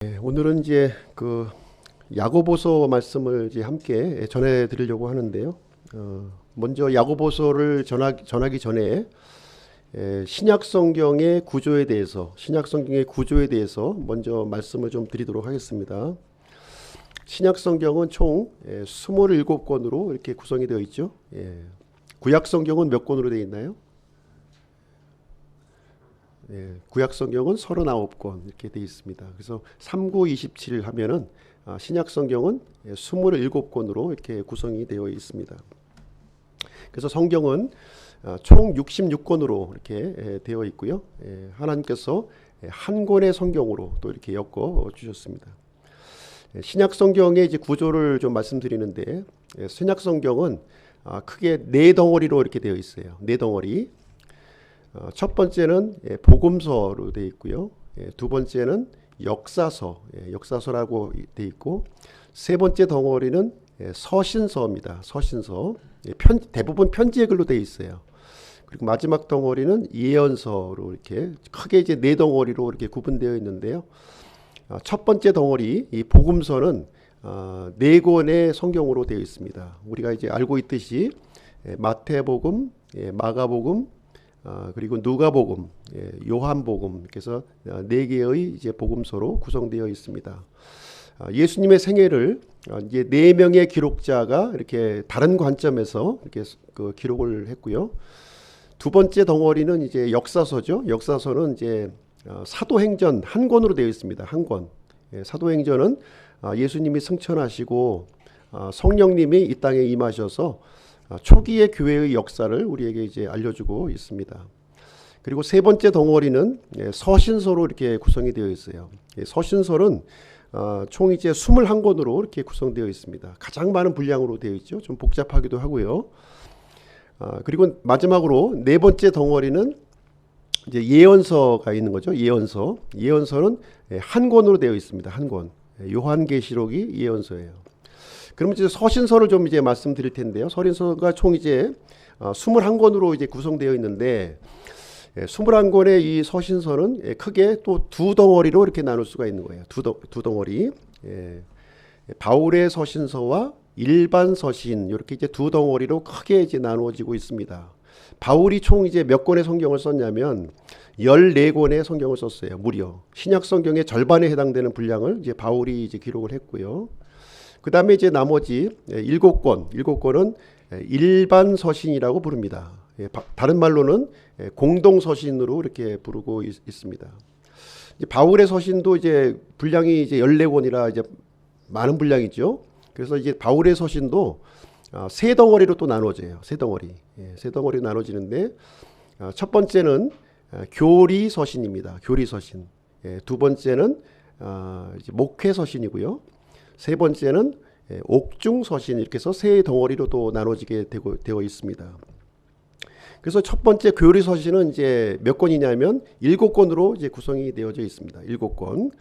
오늘은 이제 그 야고보서 말씀을 이제 함께 전해 드리려고 하는데요. 먼저 야고보서를 전하기 전에 신약 성경의 구조에 대해서 먼저 말씀을 좀 드리도록 하겠습니다. 신약 성경은 총 27권으로 이렇게 구성이 되어 있죠. 구약 성경은 몇 권으로 되어 있나요? 구약 성경은 39권 이렇게 되어 있습니다. 그래서 3927 하면은 신약 성경은 27권으로 이렇게 구성이 되어 있습니다. 그래서 성경은 총 66권으로 이렇게 되어 있고요. 하나님께서 한 권의 성경으로 또 이렇게 엮어 주셨습니다. 신약 성경의 이제 구조를 좀 말씀드리는데, 신약 성경은 크게 네 덩어리로 이렇게 되어 있어요. 네 덩어리. 첫 번째는 복음서로 되어 있고요. 두 번째는 역사서라고 되어 있고, 세 번째 덩어리는 서신서입니다. 서신서. 대부분 편지의 글로 되어 있어요. 그리고 마지막 덩어리는 예언서로 이렇게 크게 이제 네 덩어리로 이렇게 구분되어 있는데요. 첫 번째 덩어리, 이 복음서는 네 권의 성경으로 되어 있습니다. 우리가 이제 알고 있듯이 마태복음, 마가복음, 그리고 누가복음, 요한복음, 그래서 네 개의 이제 복음서로 구성되어 있습니다. 예수님의 생애를 이제 네 명의 기록자가 이렇게 다른 관점에서 이렇게 그 기록을 했고요. 두 번째 덩어리는 이제 역사서죠. 역사서는 이제 사도행전 한 권으로 되어 있습니다. 한 권. 사도행전은 예수님이 승천하시고 성령님이 이 땅에 임하셔서 초기의 교회의 역사를 우리에게 이제 알려주고 있습니다. 그리고 세 번째 덩어리는 서신서로 이렇게 구성이 되어 있어요. 서신서는 총 이제 21권으로 이렇게 구성되어 있습니다. 가장 많은 분량으로 되어 있죠. 좀 복잡하기도 하고요. 그리고 마지막으로 네 번째 덩어리는 이제 예언서가 있는 거죠. 예언서는 한 권으로 되어 있습니다. 한 권. 요한계시록이 예언서예요. 그럼 이제 서신서를 좀 이제 말씀드릴 텐데요. 서신서가 총 이제 21권으로 이제 구성되어 있는데, 21권의 이 서신서는 크게 또 두 덩어리로 이렇게 나눌 수가 있는 거예요. 두 덩어리. 바울의 서신서와 일반 서신, 이렇게 이제 두 덩어리로 크게 이제 나누어지고 있습니다. 바울이 총 이제 몇 권의 성경을 썼냐면 14권의 성경을 썼어요. 무려 신약 성경의 절반에 해당되는 분량을 이제 바울이 이제 기록을 했고요. 그 다음에 이제 나머지 7권은 일반 서신이라고 부릅니다. 다른 말로는 공동 서신으로 이렇게 부르고 있습니다. 이제 바울의 서신도 이제 분량이 이제 14권이라 이제 많은 분량이죠. 그래서 이제 바울의 서신도 세 덩어리로 또 나눠져요. 세 덩어리로 나눠지는데, 첫 번째는 교리 서신입니다. 교리 서신. 두 번째는 이제 목회 서신이고요. 세 번째는 옥중 서신, 이렇게 해서 세 덩어리로 또 나눠지게 되어 있습니다. 그래서 첫 번째 교리 서신은 이제 몇 권이냐면 7권으로 이제 구성이 되어져 있습니다. 7권.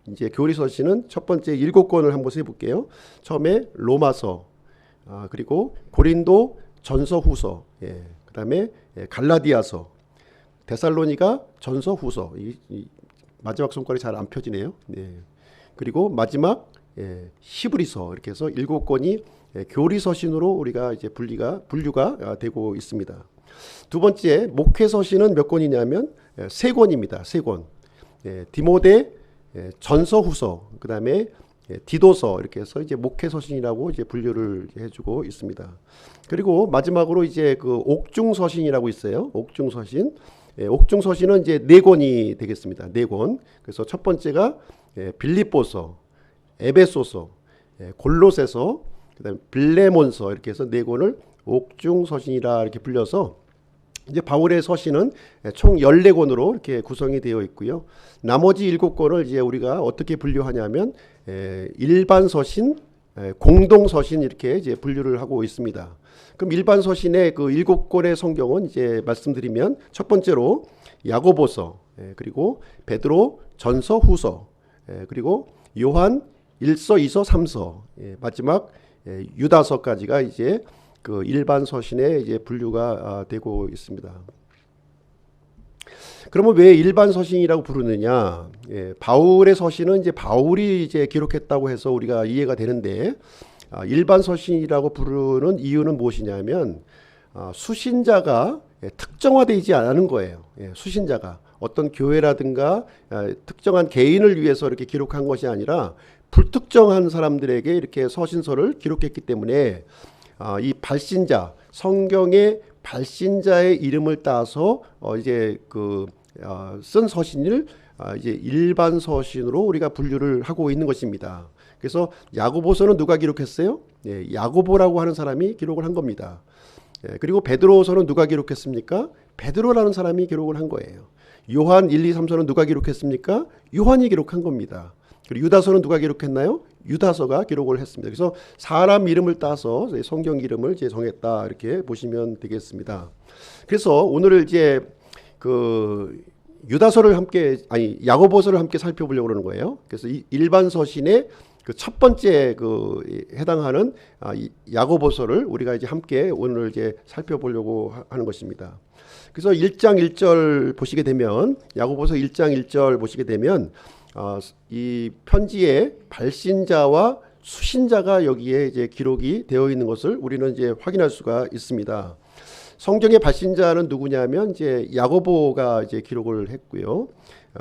이제 교리 서신은 첫 번째 7권을 한번 해볼게요. 처음에 로마서, 그리고 고린도 전서 후서, 그 다음에 갈라디아서, 데살로니가 전서 후서. 이 마지막 손가락이 잘 안 펴지네요. 그리고 마지막 히브리서, 이렇게 해서 7권이 교리 서신으로 우리가 이제 분류가 되고 있습니다. 두 번째 목회 서신은 몇 권이냐면 3권입니다. 3권. 디모데, 전서 후서, 그다음에 디도서, 이렇게 해서 이제 목회 서신이라고 이제 분류를 해주고 있습니다. 그리고 마지막으로 이제 그 옥중 서신이라고 있어요. 옥중 서신. 옥중 서신은 이제 4권이 되겠습니다. 4권. 그래서 첫 번째가 빌립보서, 에베소서, 골로새서, 그다음에 빌레몬서, 이렇게 해서 4권을 옥중 서신이라 이렇게 불려서 이제 바울의 서신은 총 14권으로 이렇게 구성이 되어 있고요. 나머지 7권을 이제 우리가 어떻게 분류하냐면 일반 서신, 공동 서신, 이렇게 이제 분류를 하고 있습니다. 그럼 일반 서신의 그 7권의 성경은 이제 말씀드리면, 첫 번째로 야고보서, 그리고 베드로 전서 후서, 그리고 요한 1서, 2서, 3서, 마지막 유다서까지가 이제 그 일반 서신에 이제 분류가 되고 있습니다. 그러면 왜 일반 서신이라고 부르느냐? 바울의 서신은 이제 바울이 이제 기록했다고 해서 우리가 이해가 되는데, 일반 서신이라고 부르는 이유는 무엇이냐면, 수신자가 특정화되지 않은 거예요. 수신자가 어떤 교회라든가 특정한 개인을 위해서 이렇게 기록한 것이 아니라 불특정한 사람들에게 이렇게 서신서를 기록했기 때문에 이 발신자, 성경의 발신자의 이름을 따서 이제 쓴 서신을 이제 일반 서신으로 우리가 분류를 하고 있는 것입니다. 그래서 야고보서는 누가 기록했어요? 야고보라고 하는 사람이 기록을 한 겁니다. 그리고 베드로서는 누가 기록했습니까? 베드로라는 사람이 기록을 한 거예요. 요한 1, 2, 3서는 누가 기록했습니까? 요한이 기록한 겁니다. 그리고 유다서는 누가 기록했나요? 유다서가 기록을 했습니다. 그래서 사람 이름을 따서 성경 이름을 이제 정했다, 이렇게 보시면 되겠습니다. 그래서 오늘 이제 유다서를 야고보서를 함께 살펴보려고 그러는 거예요. 그래서 이 일반 서신의 첫 번째 해당하는 야고보서를 우리가 이제 함께 오늘 이제 살펴보려고 하는 것입니다. 그래서 1장 1절 보시게 되면, 야고보서 1장 1절 보시게 되면 이 편지의 발신자와 수신자가 여기에 이제 기록이 되어 있는 것을 우리는 이제 확인할 수가 있습니다. 성경의 발신자는 누구냐면 이제 야고보가 이제 기록을 했고요.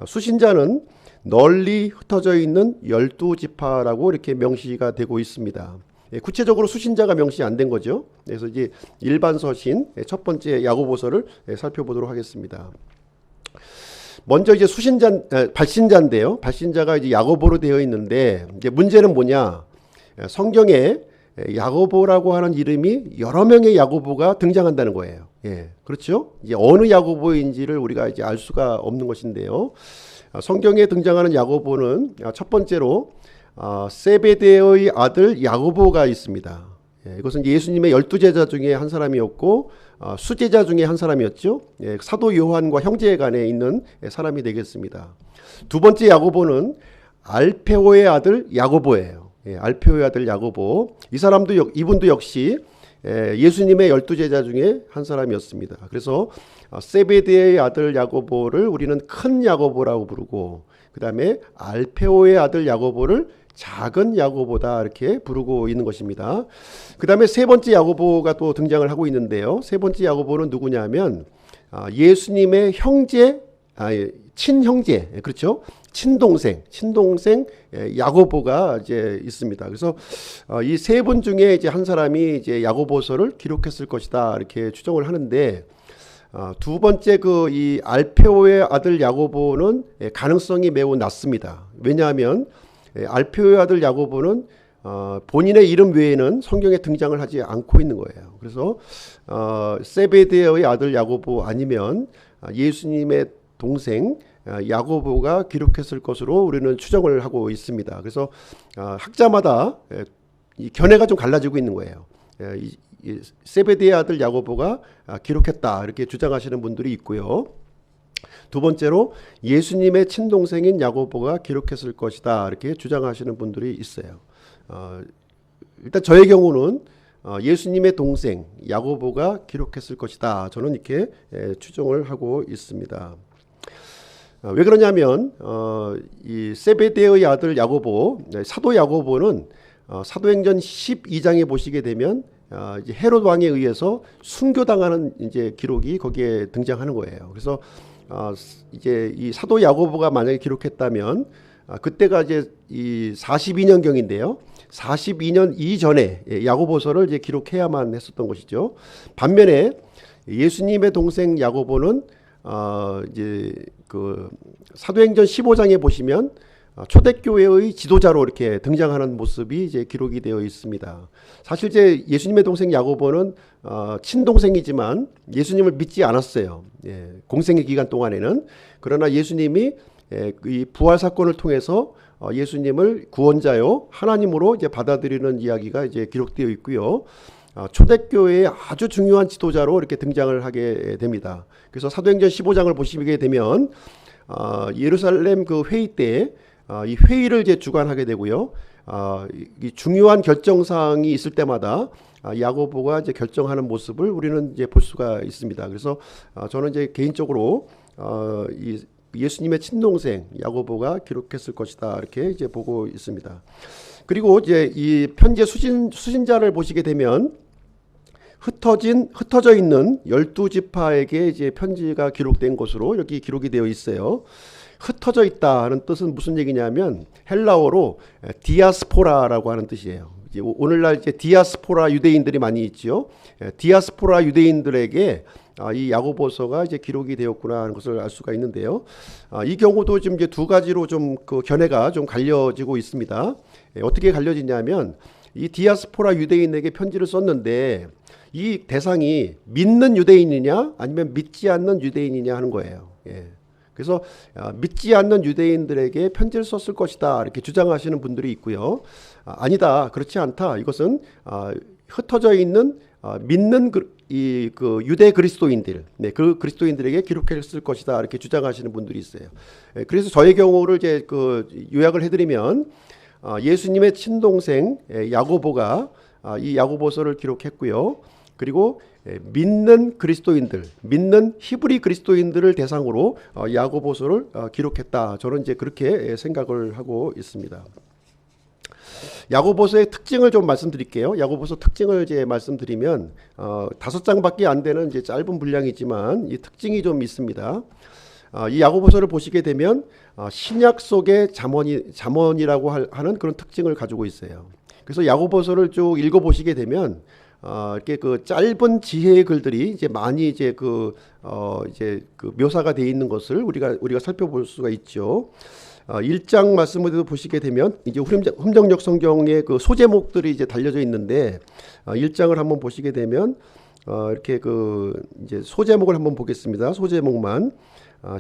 수신자는 널리 흩어져 있는 12지파라고 이렇게 명시가 되고 있습니다. 구체적으로 수신자가 명시 안 된 거죠. 그래서 이제 일반 서신 첫 번째 야고보서를 살펴보도록 하겠습니다. 먼저 이제 발신자인데요. 발신자가 이제 야고보로 되어 있는데, 이제 문제는 뭐냐? 성경에 야고보라고 하는 이름이 여러 명의 야고보가 등장한다는 거예요. 그렇죠? 이제 어느 야고보인지를 우리가 이제 알 수가 없는 것인데요. 성경에 등장하는 야고보는 첫 번째로 세베데의 아들 야고보가 있습니다. 이것은 예수님의 12제자 중에 한 사람이었고 수제자 중에 한 사람이었죠. 사도 요한과 형제 간에 있는 사람이 되겠습니다. 두 번째 야고보는 알페오의 아들 야고보예요. 알페오의 아들 야고보. 이분도 역시 예수님의 12제자 중에 한 사람이었습니다. 그래서 세베데의 아들 야고보를 우리는 큰 야고보라고 부르고, 그 다음에 알페오의 아들 야고보를 작은 야고보다 이렇게 부르고 있는 것입니다. 그 다음에 세 번째 야고보가 또 등장을 하고 있는데요. 세 번째 야고보는 누구냐면 예수님의 친형제, 그렇죠? 친동생 야고보가 이제 있습니다. 그래서 이 세 분 중에 이제 한 사람이 이제 야고보서를 기록했을 것이다, 이렇게 추정을 하는데, 두 번째 이 알페오의 아들 야고보는 가능성이 매우 낮습니다. 왜냐하면 알페오의 아들 야고보는 본인의 이름 외에는 성경에 등장을 하지 않고 있는 거예요. 그래서 세베데의 아들 야고보 아니면 예수님의 동생 야고보가 기록했을 것으로 우리는 추정을 하고 있습니다. 그래서 학자마다 이 견해가 좀 갈라지고 있는 거예요. 세베데의 아들 야고보가 기록했다, 이렇게 주장하시는 분들이 있고요. 두 번째로 예수님의 친동생인 야고보가 기록했을 것이다, 이렇게 주장하시는 분들이 있어요. 일단 저의 경우는 예수님의 동생 야고보가 기록했을 것이다, 저는 이렇게 추정을 하고 있습니다. 왜 그러냐면 이 세베데의 아들 야고보, 사도 야고보는 사도행전 12장에 보시게 되면 이제 헤롯 왕에 의해서 순교당하는 이제 기록이 거기에 등장하는 거예요. 그래서 이제 이 사도 야고보가 만약에 기록했다면 그때가 이제 이 42년 경인데요. 42년 이전에 야고보서를 이제 기록해야만 했었던 것이죠. 반면에 예수님의 동생 야고보는 이제 사도행전 15장에 보시면 초대교회의 지도자로 이렇게 등장하는 모습이 이제 기록이 되어 있습니다. 사실 이제 예수님의 동생 야고보는 친동생이지만 예수님을 믿지 않았어요. 공생의 기간 동안에는. 그러나 예수님이 이 부활 사건을 통해서 예수님을 구원자요 하나님으로 이제 받아들이는 이야기가 이제 기록되어 있고요. 초대교회의 아주 중요한 지도자로 이렇게 등장을 하게 됩니다. 그래서 사도행전 15장을 보시게 되면 예루살렘 회의 때 이 회의를 이제 주관하게 되고요. 이 중요한 결정사항이 있을 때마다 야고보가 이제 결정하는 모습을 우리는 이제 볼 수가 있습니다. 그래서 저는 이제 개인적으로 이 예수님의 친동생 야고보가 기록했을 것이다 이렇게 이제 보고 있습니다. 그리고 이제 이 편지의 수신자를 보시게 되면 흩어져 있는 12지파에게 이제 편지가 기록된 것으로 이렇게 기록이 되어 있어요. 흩어져 있다 하는 뜻은 무슨 얘기냐면 헬라어로 디아스포라라고 하는 뜻이에요. 이제 오늘날 이제 디아스포라 유대인들이 많이 있죠. 디아스포라 유대인들에게 이 야고보서가 이제 기록이 되었구나 하는 것을 알 수가 있는데요. 이 경우도 지금 이제 두 가지로 좀 그 견해가 좀 갈려지고 있습니다. 어떻게 갈려지냐면 이 디아스포라 유대인에게 편지를 썼는데 이 대상이 믿는 유대인이냐 아니면 믿지 않는 유대인이냐 하는 거예요. 그래서 믿지 않는 유대인들에게 편지를 썼을 것이다 이렇게 주장하시는 분들이 있고요. 아니다, 그렇지 않다. 이것은 흩어져 있는 믿는 그 유대 그리스도인들, 그 그리스도인들에게 기록했을 것이다 이렇게 주장하시는 분들이 있어요. 그래서 저의 경우를 이제 그 요약을 해드리면 예수님의 친동생 야고보가 이 야고보서를 기록했고요. 그리고 믿는 그리스도인들, 믿는 히브리 그리스도인들을 대상으로 야고보서를 기록했다. 저는 이제 그렇게 생각을 하고 있습니다. 야고보서의 특징을 좀 말씀드릴게요. 야고보서 특징을 이제 말씀드리면 5장밖에 안 되는 이제 짧은 분량이지만 이 특징이 좀 있습니다. 이 야고보서를 보시게 되면 신약 속의 잠언이라고 하는 그런 특징을 가지고 있어요. 그래서 야고보서를 쭉 읽어보시게 되면 이렇게 그 짧은 지혜의 글들이 이제 많이 이제 이제 묘사가 되어 있는 것을 우리가 살펴볼 수가 있죠. 1장 말씀을 보시게 되면 이제 흠정역 성경의 그 소제목들이 이제 달려져 있는데 1장을 한번 보시게 되면 이렇게 이제 소제목을 한번 보겠습니다. 소제목만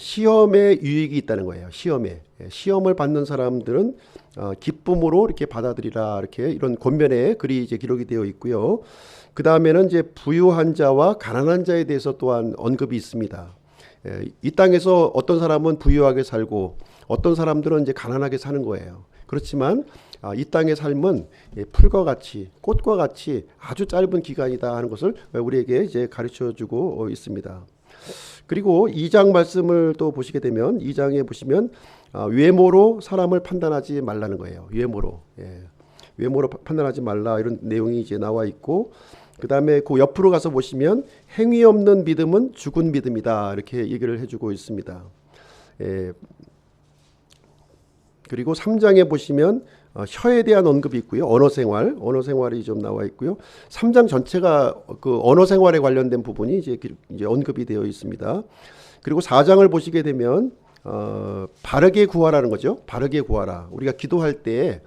시험에 유익이 있다는 거예요. 시험을 받는 사람들은 기쁨으로 이렇게 받아들이라 이렇게 이런 권면의 글이 이제 기록이 되어 있고요. 그 다음에는 이제 부유한 자와 가난한 자에 대해서 또한 언급이 있습니다. 이 땅에서 어떤 사람은 부유하게 살고 어떤 사람들은 이제 가난하게 사는 거예요. 그렇지만 이 땅의 삶은 풀과 같이 꽃과 같이 아주 짧은 기간이다 하는 것을 우리에게 이제 가르쳐주고 있습니다. 그리고 2장 말씀을 또 보시게 되면 2장에 보시면 외모로 사람을 판단하지 말라는 거예요. 외모로 판단하지 말라 이런 내용이 이제 나와 있고 그 다음에 그 옆으로 가서 보시면 행위 없는 믿음은 죽은 믿음이다 이렇게 얘기를 해주고 있습니다. 그리고 3장에 보시면 혀에 대한 언급이 있고요. 언어 생활이 좀 나와 있고요. 3장 전체가 그 언어 생활에 관련된 부분이 이제 언급이 되어 있습니다. 그리고 4장을 보시게 되면 바르게 구하라는 거죠. 바르게 구하라. 우리가 기도할 때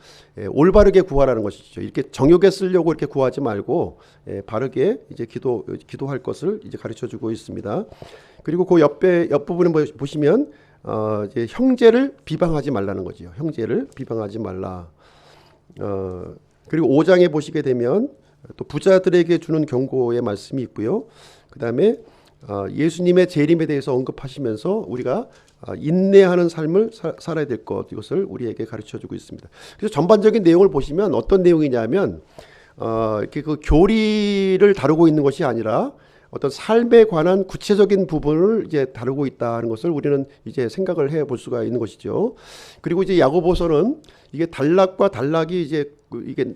올바르게 구하라는 것이죠. 이렇게 정욕에 쓰려고 이렇게 구하지 말고 바르게 이제 기도할 것을 이제 가르쳐 주고 있습니다. 그리고 그 옆부분에 보시면 이제 형제를 비방하지 말라는 거죠. 형제를 비방하지 말라. 그리고 5장에 보시게 되면 또 부자들에게 주는 경고의 말씀이 있고요. 그 다음에 예수님의 재림에 대해서 언급하시면서 우리가 인내하는 삶을 살아야 될 것, 이것을 우리에게 가르쳐주고 있습니다. 그래서 전반적인 내용을 보시면 어떤 내용이냐면 이렇게 그 교리를 다루고 있는 것이 아니라 어떤 삶에 관한 구체적인 부분을 이제 다루고 있다는 것을 우리는 이제 생각을 해볼 수가 있는 것이죠. 그리고 이제 야고보서는 이게 단락과 단락이 이제 이게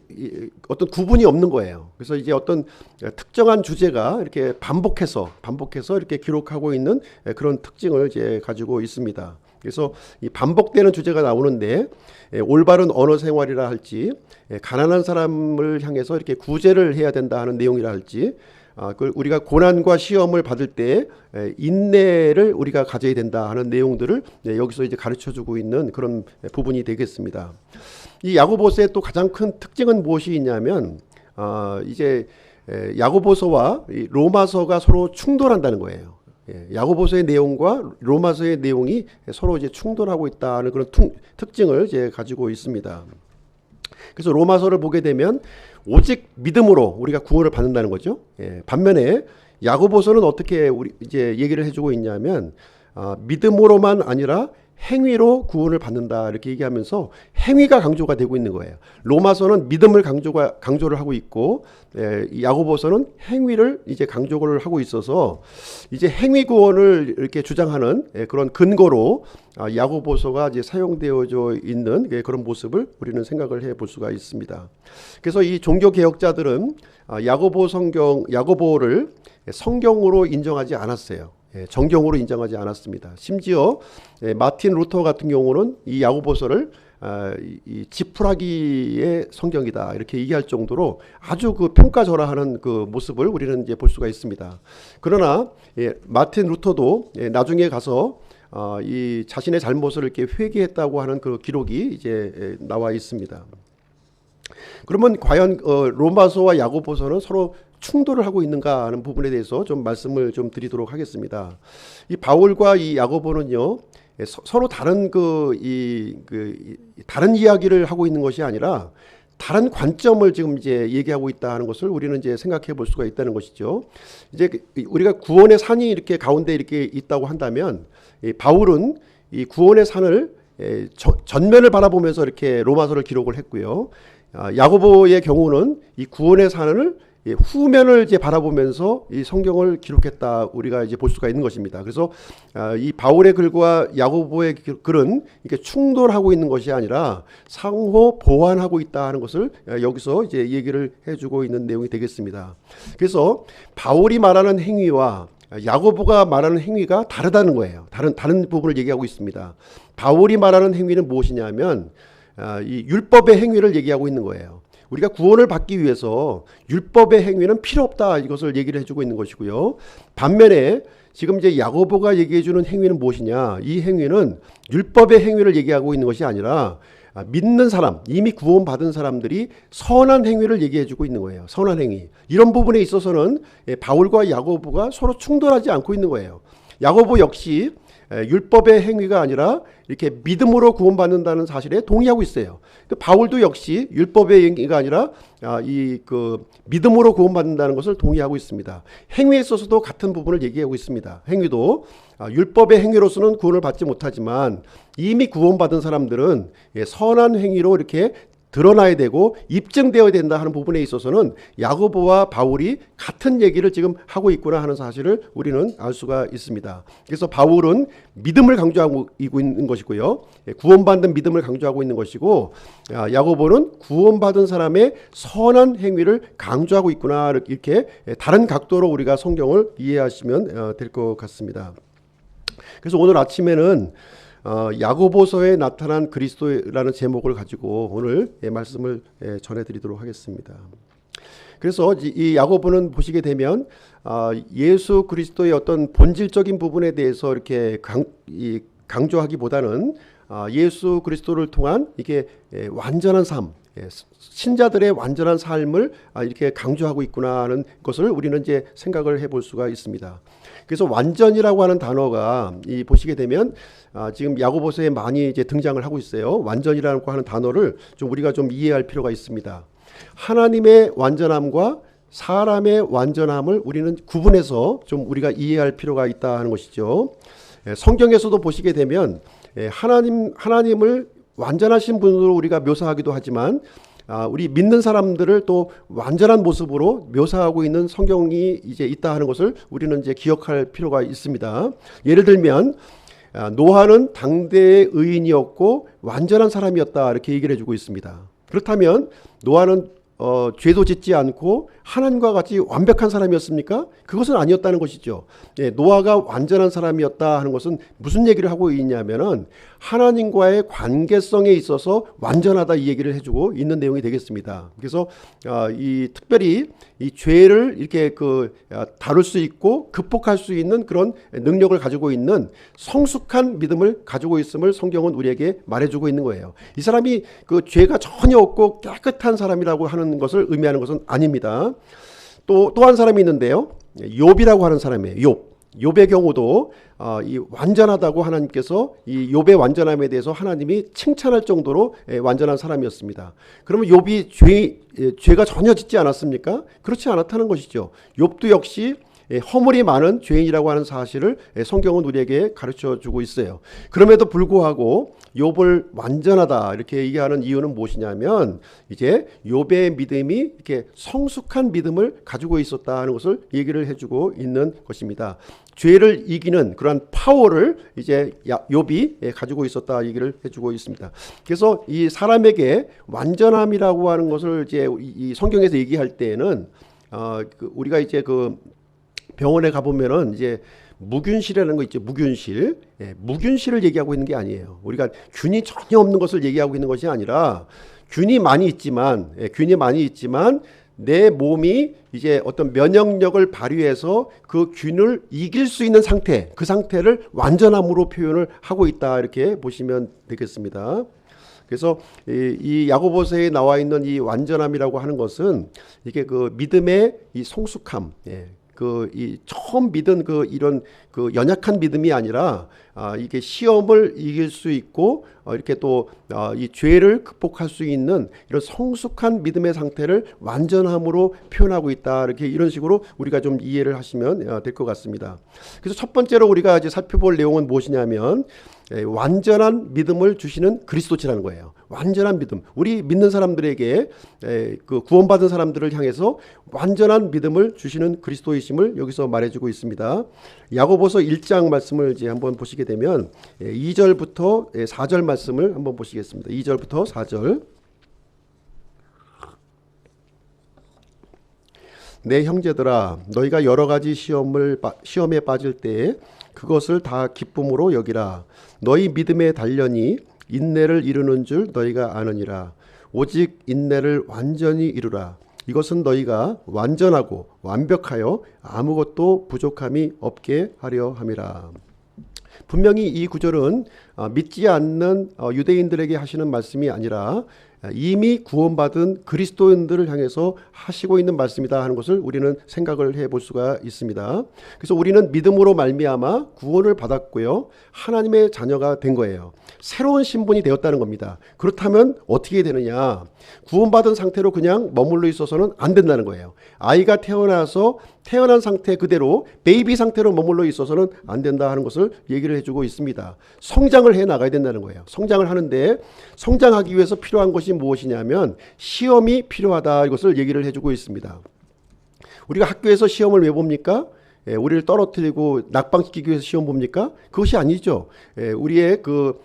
어떤 구분이 없는 거예요. 그래서 이제 어떤 특정한 주제가 이렇게 반복해서 이렇게 기록하고 있는 그런 특징을 이제 가지고 있습니다. 그래서 이 반복되는 주제가 나오는데 올바른 언어 생활이라 할지 가난한 사람을 향해서 이렇게 구제를 해야 된다 하는 내용이라 할지 우리가 고난과 시험을 받을 때 인내를 우리가 가져야 된다 하는 내용들을 여기서 이제 가르쳐주고 있는 그런 부분이 되겠습니다. 이 야고보서의 또 가장 큰 특징은 무엇이 있냐면 이제 야고보서와 로마서가 서로 충돌한다는 거예요. 야고보서의 내용과 로마서의 내용이 서로 이제 충돌하고 있다는 그런 특징을 이제 가지고 있습니다. 그래서 로마서를 보게 되면 오직 믿음으로 우리가 구원을 받는다는 거죠. 반면에 야고보서는 어떻게 우리 이제 얘기를 해주고 있냐면 믿음으로만 아니라 행위로 구원을 받는다 이렇게 얘기하면서 행위가 강조가 되고 있는 거예요. 로마서는 믿음을 강조를 하고 있고 야고보서는 행위를 이제 강조를 하고 있어서 이제 행위 구원을 이렇게 주장하는 그런 근거로 야고보서가 이제 사용되어져 있는 그런 모습을 우리는 생각을 해볼 수가 있습니다. 그래서 이 종교 개혁자들은 야고보를 성경으로 인정하지 않았어요. 정경으로 인정하지 않았습니다. 심지어 마틴 루터 같은 경우는 이 야고보서를 이 지푸라기의 성경이다 이렇게 얘기할 정도로 아주 그 평가절하하는 그 모습을 우리는 이제 볼 수가 있습니다. 그러나 마틴 루터도 나중에 가서 이 자신의 잘못을 이렇게 회개했다고 하는 그 기록이 이제 나와 있습니다. 그러면 과연 로마서와 야고보서는 서로 충돌을 하고 있는가 하는 부분에 대해서 좀 말씀을 좀 드리도록 하겠습니다. 이 바울과 이 야고보는요 서로 다른 다른 이야기를 하고 있는 것이 아니라 다른 관점을 지금 이제 얘기하고 있다 하는 것을 우리는 이제 생각해 볼 수가 있다는 것이죠. 이제 우리가 구원의 산이 이렇게 가운데 이렇게 있다고 한다면 바울은 이 구원의 산을 전면을 바라보면서 이렇게 로마서를 기록을 했고요. 야고보의 경우는 이 구원의 산을 후면을 이제 바라보면서 이 성경을 기록했다 우리가 이제 볼 수가 있는 것입니다. 그래서 이 바울의 글과 야고보의 글은 이렇게 충돌하고 있는 것이 아니라 상호 보완하고 있다 하는 것을 여기서 이제 얘기를 해주고 있는 내용이 되겠습니다. 그래서 바울이 말하는 행위와 야고보가 말하는 행위가 다르다는 거예요. 다른 부분을 얘기하고 있습니다. 바울이 말하는 행위는 무엇이냐면 이 율법의 행위를 얘기하고 있는 거예요. 우리가 구원을 받기 위해서 율법의 행위는 필요 없다 이것을 얘기를 해주고 있는 것이고요. 반면에 지금 이제 야고보가 얘기해주는 행위는 무엇이냐? 이 행위는 율법의 행위를 얘기하고 있는 것이 아니라 믿는 사람, 이미 구원받은 사람들이 선한 행위를 얘기해주고 있는 거예요. 선한 행위. 이런 부분에 있어서는 바울과 야고보가 서로 충돌하지 않고 있는 거예요. 야고보 역시 율법의 행위가 아니라 이렇게 믿음으로 구원받는다는 사실에 동의하고 있어요. 바울도 역시 율법의 행위가 아니라 믿음으로 구원받는다는 것을 동의하고 있습니다. 행위에 있어서도 같은 부분을 얘기하고 있습니다. 행위도 율법의 행위로서는 구원을 받지 못하지만 이미 구원받은 사람들은 선한 행위로 이렇게 드러나야 되고 입증되어야 된다 하는 부분에 있어서는 야고보와 바울이 같은 얘기를 지금 하고 있구나 하는 사실을 우리는 알 수가 있습니다. 그래서 바울은 믿음을 강조하고 있는 것이고요. 구원받는 믿음을 강조하고 있는 것이고 야고보는 구원받은 사람의 선한 행위를 강조하고 있구나 이렇게 다른 각도로 우리가 성경을 이해하시면 될 것 같습니다. 그래서 오늘 아침에는 야고보서에 나타난 그리스도라는 제목을 가지고 오늘 말씀을 전해드리도록 하겠습니다. 그래서 이 야고보는 보시게 되면 예수 그리스도의 어떤 본질적인 부분에 대해서 이렇게 강조하기보다는 예수 그리스도를 통한 이게 완전한 삶, 신자들의 완전한 삶을 이렇게 강조하고 있구나 하는 것을 우리는 이제 생각을 해볼 수가 있습니다. 그래서 완전이라고 하는 단어가 보시게 되면 지금 야고보서에 많이 이제 등장을 하고 있어요. 완전이라고 하는 단어를 좀 우리가 좀 이해할 필요가 있습니다. 하나님의 완전함과 사람의 완전함을 우리는 구분해서 좀 우리가 이해할 필요가 있다 하는 것이죠. 성경에서도 보시게 되면 하나님을 완전하신 분으로 우리가 묘사하기도 하지만 우리 믿는 사람들을 또 완전한 모습으로 묘사하고 있는 성경이 이제 있다 하는 것을 우리는 이제 기억할 필요가 있습니다. 예를 들면 노아는 당대의 의인이었고 완전한 사람이었다 이렇게 얘기를 해주고 있습니다. 그렇다면 노아는 죄도 짓지 않고 하나님과 같이 완벽한 사람이었습니까? 그것은 아니었다는 것이죠. 노아가 완전한 사람이었다 하는 것은 무슨 얘기를 하고 있냐면은 하나님과의 관계성에 있어서 완전하다 이 얘기를 해주고 있는 내용이 되겠습니다. 그래서 특별히 이 죄를 이렇게 다룰 수 있고 극복할 수 있는 그런 능력을 가지고 있는 성숙한 믿음을 가지고 있음을 성경은 우리에게 말해주고 있는 거예요. 이 사람이 그 죄가 전혀 없고 깨끗한 사람이라고 하는 것을 의미하는 것은 아닙니다. 또 한 사람이 있는데요. 욥이라고 하는 사람이에요. 욥의 경우도 이 완전하다고 하나님께서 이 욥의 완전함에 대해서 하나님이 칭찬할 정도로 완전한 사람이었습니다. 그러면 욥이 죄가 전혀 짓지 않았습니까? 그렇지 않았다는 것이죠. 욥도 역시 허물이 많은 죄인이라고 하는 사실을 성경은 우리에게 가르쳐 주고 있어요. 그럼에도 불구하고 욥을 완전하다 이렇게 얘기하는 이유는 무엇이냐면 이제 욥의 믿음이 이렇게 성숙한 믿음을 가지고 있었다는 것을 얘기를 해주고 있는 것입니다. 죄를 이기는 그러한 파워를 이제 욥이 가지고 있었다 얘기를 해주고 있습니다. 그래서 이 사람에게 완전함이라고 하는 것을 이제 이 성경에서 얘기할 때에는 우리가 이제 그 병원에 가보면은 이제 무균실이라는 거 있죠. 무균실. 무균실을 얘기하고 있는 게 아니에요. 우리가 균이 전혀 없는 것을 얘기하고 있는 것이 아니라 균이 많이 있지만 내 몸이 이제 어떤 면역력을 발휘해서 그 균을 이길 수 있는 상태, 그 상태를 완전함으로 표현을 하고 있다 이렇게 보시면 되겠습니다. 그래서 이 야고보서에 나와 있는 이 완전함이라고 하는 것은 이게 그 믿음의 이 성숙함, 이 처음 믿은 이런 연약한 믿음이 아니라 이게 시험을 이길 수 있고 이렇게 또 이 죄를 극복할 수 있는 이런 성숙한 믿음의 상태를 완전함으로 표현하고 있다 이렇게 이런 식으로 우리가 좀 이해를 하시면 될 것 같습니다. 그래서 첫 번째로 우리가 이제 살펴볼 내용은 무엇이냐면 완전한 믿음을 주시는 그리스도시라는 거예요. 완전한 믿음. 우리 믿는 사람들에게 그 구원받은 사람들을 향해서 완전한 믿음을 주시는 그리스도이심을 여기서 말해주고 있습니다. 야고보서 1장 말씀을 이제 한번 보시게 되면 2절부터 4절 말씀을 한번 보시겠습니다. 2절부터 4절. 내 형제들아, 너희가 여러 가지 시험에 빠질 때에 그것을 다 기쁨으로 여기라. 너희 믿음의 단련이 인내를 이루는 줄 너희가 아느니라. 오직 인내를 완전히 이루라. 이것은 너희가 완전하고 완벽하여 아무것도 부족함이 없게 하려 함이라. 분명히 이 구절은 믿지 않는 유대인들에게 하시는 말씀이 아니라 이미 구원받은 그리스도인들을 향해서 하시고 있는 말씀이다 하는 것을 우리는 생각을 해볼 수가 있습니다. 그래서 우리는 믿음으로 말미암아 구원을 받았고요, 하나님의 자녀가 된 거예요. 새로운 신분이 되었다는 겁니다. 그렇다면 어떻게 되느냐? 구원받은 상태로 그냥 머물러 있어서는 안 된다는 거예요. 아이가 태어난 상태 그대로 베이비 상태로 머물러 있어서는 안 된다 하는 것을 얘기를 해주고 있습니다. 성장을 해 나가야 된다는 거예요. 성장을 하는데 성장하기 위해서 필요한 것이 무엇이냐면 시험이 필요하다, 이것을 얘기를 해주고 있습니다. 우리가 학교에서 시험을 왜 봅니까? 우리를 떨어뜨리고 낙방시키기 위해서 시험 봅니까? 그것이 아니죠. 우리의 그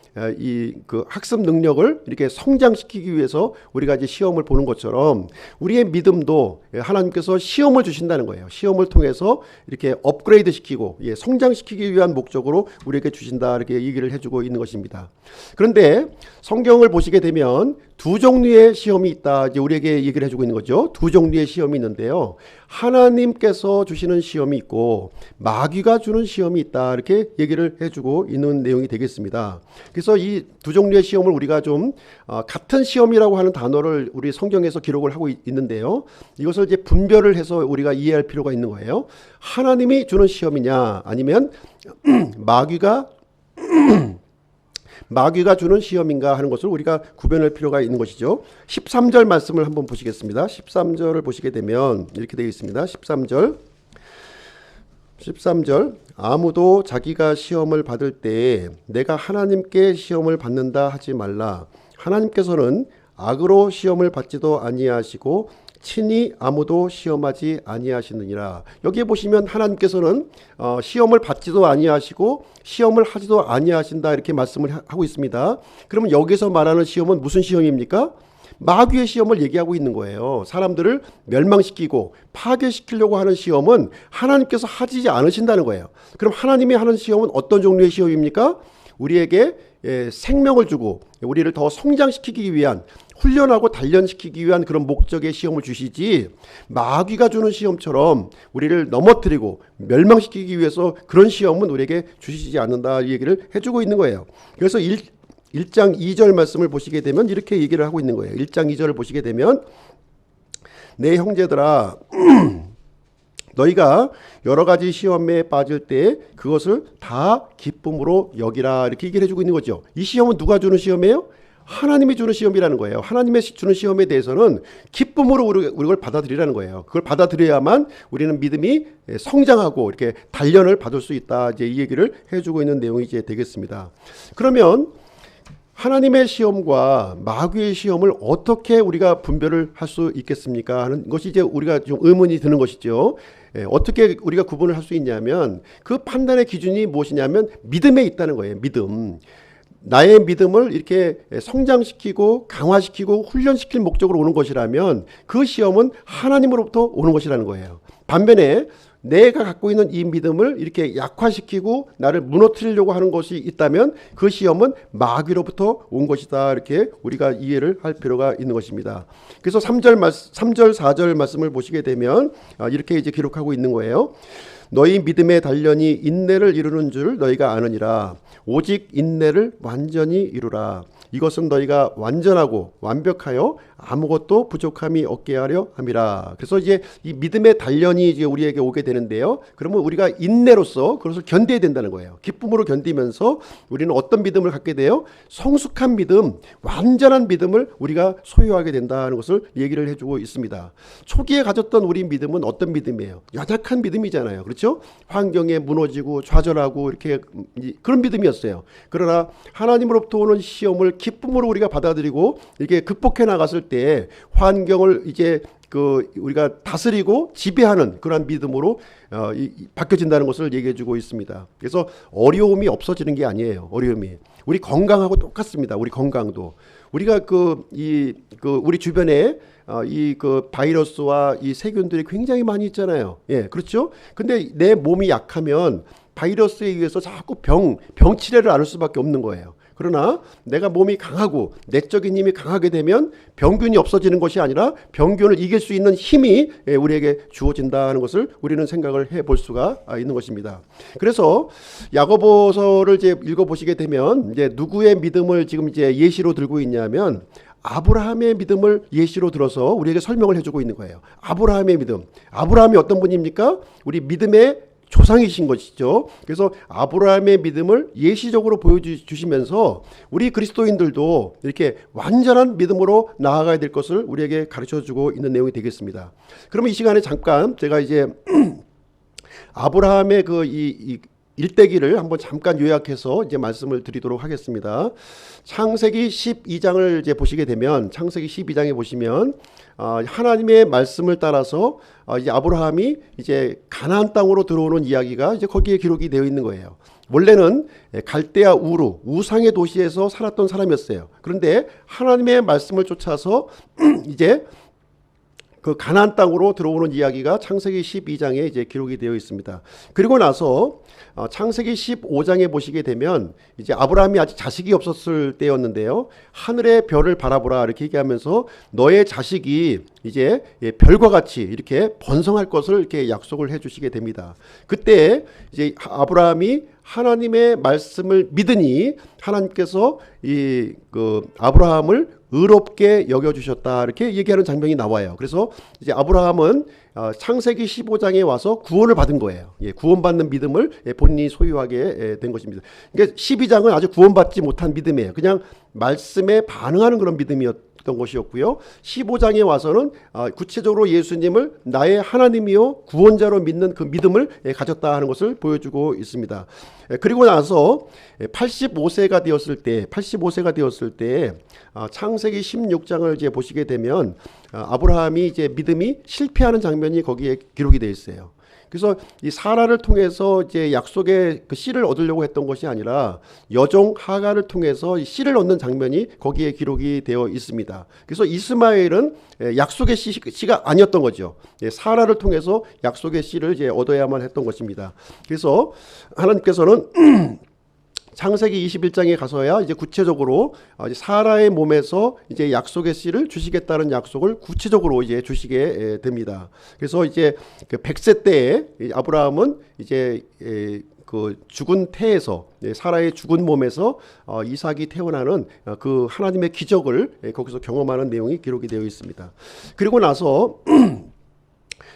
학습 능력을 이렇게 성장시키기 위해서 우리가 이제 시험을 보는 것처럼 우리의 믿음도 하나님께서 시험을 주신다는 거예요. 시험을 통해서 이렇게 업그레이드 시키고 성장시키기 위한 목적으로 우리에게 주신다, 이렇게 얘기를 해주고 있는 것입니다. 그런데 성경을 보시게 되면 두 종류의 시험이 있다, 이제 우리에게 얘기를 해주고 있는 거죠. 두 종류의 시험이 있는데요. 하나님께서 주시는 시험이 있고 마귀가 주는 시험이 있다, 이렇게 얘기를 해주고 있는 내용이 되겠습니다. 그래서 이 두 종류의 시험을 우리가 좀 같은 시험이라고 하는 단어를 우리 성경에서 기록을 하고 있는데요. 이것을 이제 분별을 해서 우리가 이해할 필요가 있는 거예요. 하나님이 주는 시험이냐, 아니면 마귀가 주는 시험인가 하는 것을 우리가 구별할 필요가 있는 것이죠. 13절 말씀을 한번 보시겠습니다. 13절을 보시게 되면 이렇게 되어 있습니다. 13절 아무도 자기가 시험을 받을 때 내가 하나님께 시험을 받는다 하지 말라. 하나님께서는 악으로 시험을 받지도 아니하시고 친히 아무도 시험하지 아니하시느니라. 여기에 보시면 하나님께서는 시험을 받지도 아니하시고 시험을 하지도 아니하신다, 이렇게 말씀을 하고 있습니다. 그러면 여기서 말하는 시험은 무슨 시험입니까? 마귀의 시험을 얘기하고 있는 거예요. 사람들을 멸망시키고 파괴시키려고 하는 시험은 하나님께서 하지 않으신다는 거예요. 그럼 하나님이 하는 시험은 어떤 종류의 시험입니까? 우리에게 생명을 주고 우리를 더 성장시키기 위한, 훈련하고 단련시키기 위한 그런 목적의 시험을 주시지, 마귀가 주는 시험처럼 우리를 넘어뜨리고 멸망시키기 위해서 그런 시험은 우리에게 주시지 않는다, 이 얘기를 해주고 있는 거예요. 그래서 1장 2절 말씀을 보시게 되면 이렇게 얘기를 하고 있는 거예요. 1장 2절을 보시게 되면 내 형제들아 너희가 여러 가지 시험에 빠질 때 그것을 다 기쁨으로 여기라, 이렇게 얘기를 해주고 있는 거죠. 이 시험은 누가 주는 시험이에요? 하나님이 주는 시험이라는 거예요. 하나님의 주는 시험에 대해서는 기쁨으로 우리 그걸 받아들이라는 거예요. 그걸 받아들여야만 우리는 믿음이 성장하고 이렇게 단련을 받을 수 있다. 이제 이 얘기를 해주고 있는 내용이 이제 되겠습니다. 그러면 하나님의 시험과 마귀의 시험을 어떻게 우리가 분별을 할 수 있겠습니까? 하는 것이 이제 우리가 좀 의문이 드는 것이죠. 어떻게 우리가 구분을 할 수 있냐면 그 판단의 기준이 무엇이냐면 믿음에 있다는 거예요. 믿음. 나의 믿음을 이렇게 성장시키고 강화시키고 훈련시킬 목적으로 오는 것이라면 그 시험은 하나님으로부터 오는 것이라는 거예요. 반면에 내가 갖고 있는 이 믿음을 이렇게 약화시키고 나를 무너뜨리려고 하는 것이 있다면 그 시험은 마귀로부터 온 것이다. 이렇게 우리가 이해를 할 필요가 있는 것입니다. 그래서 3절, 4절 말씀을 보시게 되면 이렇게 이제 기록하고 있는 거예요. 너희 믿음의 단련이 인내를 이루는 줄 너희가 아느니라. 오직 인내를 완전히 이루라. 이것은 너희가 완전하고 완벽하여 아무것도 부족함이 없게 하려 함이라. 그래서 이제 이 믿음의 단련이 이제 우리에게 오게 되는데요. 그러면 우리가 인내로서 그것을 견뎌야 된다는 거예요. 기쁨으로 견디면서 우리는 어떤 믿음을 갖게 돼요? 성숙한 믿음, 완전한 믿음을 우리가 소유하게 된다는 것을 얘기를 해주고 있습니다. 초기에 가졌던 우리 믿음은 어떤 믿음이에요? 연약한 믿음이잖아요. 그렇죠? 환경에 무너지고 좌절하고 이렇게 그런 믿음이었어요. 그러나 하나님으로부터 오는 시험을 기쁨으로 우리가 받아들이고 이렇게 극복해 나갔을 때 환경을 이제 우리가 다스리고 지배하는 그런 믿음으로 바뀌어진다는 것을 얘기해주고 있습니다. 그래서 어려움이 없어지는 게 아니에요. 어려움이 우리 건강하고 똑같습니다. 우리 건강도 우리가 우리 주변에 바이러스와 이 세균들이 굉장히 많이 있잖아요. 예, 그렇죠? 근데 내 몸이 약하면 바이러스에 의해서 자꾸 병치레를 앓을 수밖에 없는 거예요. 그러나 내가 몸이 강하고 내적인 힘이 강하게 되면 병균이 없어지는 것이 아니라 병균을 이길 수 있는 힘이 우리에게 주어진다는 것을 우리는 생각을 해볼 수가 있는 것입니다. 그래서 야고보서를 이제 읽어보시게 되면 이제 누구의 믿음을 지금 이제 예시로 들고 있냐면 아브라함의 믿음을 예시로 들어서 우리에게 설명을 해주고 있는 거예요. 아브라함의 믿음. 아브라함이 어떤 분입니까? 우리 믿음의 조상이신 것이죠. 그래서 아브라함의 믿음을 예시적으로 보여주시면서 우리 그리스도인들도 이렇게 완전한 믿음으로 나아가야 될 것을 우리에게 가르쳐주고 있는 내용이 되겠습니다. 그러면 이 시간에 잠깐 제가 이제 아브라함의 이 일대기를 한번 잠깐 요약해서 이제 말씀을 드리도록 하겠습니다. 창세기 12장을 이제 보시게 되면 창세기 12장에 보시면 하나님의 말씀을 따라서 이제 아브라함이 이제 가나안 땅으로 들어오는 이야기가 이제 거기에 기록이 되어 있는 거예요. 원래는 갈대아 우르 우상의 도시에서 살았던 사람이었어요. 그런데 하나님의 말씀을 쫓아서 이제 그 가나안 땅으로 들어오는 이야기가 창세기 12장에 이제 기록이 되어 있습니다. 그리고 나서 창세기 15장에 보시게 되면 이제 아브라함이 아직 자식이 없었을 때였는데요. 하늘의 별을 바라보라 이렇게 얘기하면서 너의 자식이 이제 별과 같이 이렇게 번성할 것을 이렇게 약속을 해주시게 됩니다. 그때 이제 아브라함이 하나님의 말씀을 믿으니 하나님께서 아브라함을 의롭게 여겨주셨다 이렇게 얘기하는 장면이 나와요. 그래서 이제 아브라함은 창세기 15장에 와서 구원을 받은 거예요. 구원받는 믿음을 본인이 소유하게 된 것입니다. 그러니까 12장은 아주 구원받지 못한 믿음이에요. 그냥 말씀에 반응하는 그런 믿음이었던 것이었고요. 15장에 와서는 구체적으로 예수님을 나의 하나님이요 구원자로 믿는 그 믿음을 가졌다 하는 것을 보여주고 있습니다. 그리고 나서 85세가 되었을 때 창세기 16장을 이제 보시게 되면 아브라함이 이제 믿음이 실패하는 장면이 거기에 기록이 되어 있어요. 그래서 이 사라를 통해서 이제 약속의 그 씨를 얻으려고 했던 것이 아니라 여종 하갈을 통해서 이 씨를 얻는 장면이 거기에 기록이 되어 있습니다. 그래서 이스마엘은 약속의 씨가 아니었던 거죠. 사라를 통해서 약속의 씨를 이제 얻어야만 했던 것입니다. 그래서 하나님께서는 창세기 21장에 가서야 이제 구체적으로 사라의 몸에서 이제 약속의 씨를 주시겠다는 약속을 구체적으로 이제 주시게 됩니다. 그래서 이제 그 100세 때에 아브라함은 이제 그 죽은 태에서 사라의 죽은 몸에서 이삭이 태어나는 그 하나님의 기적을 거기서 경험하는 내용이 기록이 되어 있습니다. 그리고 나서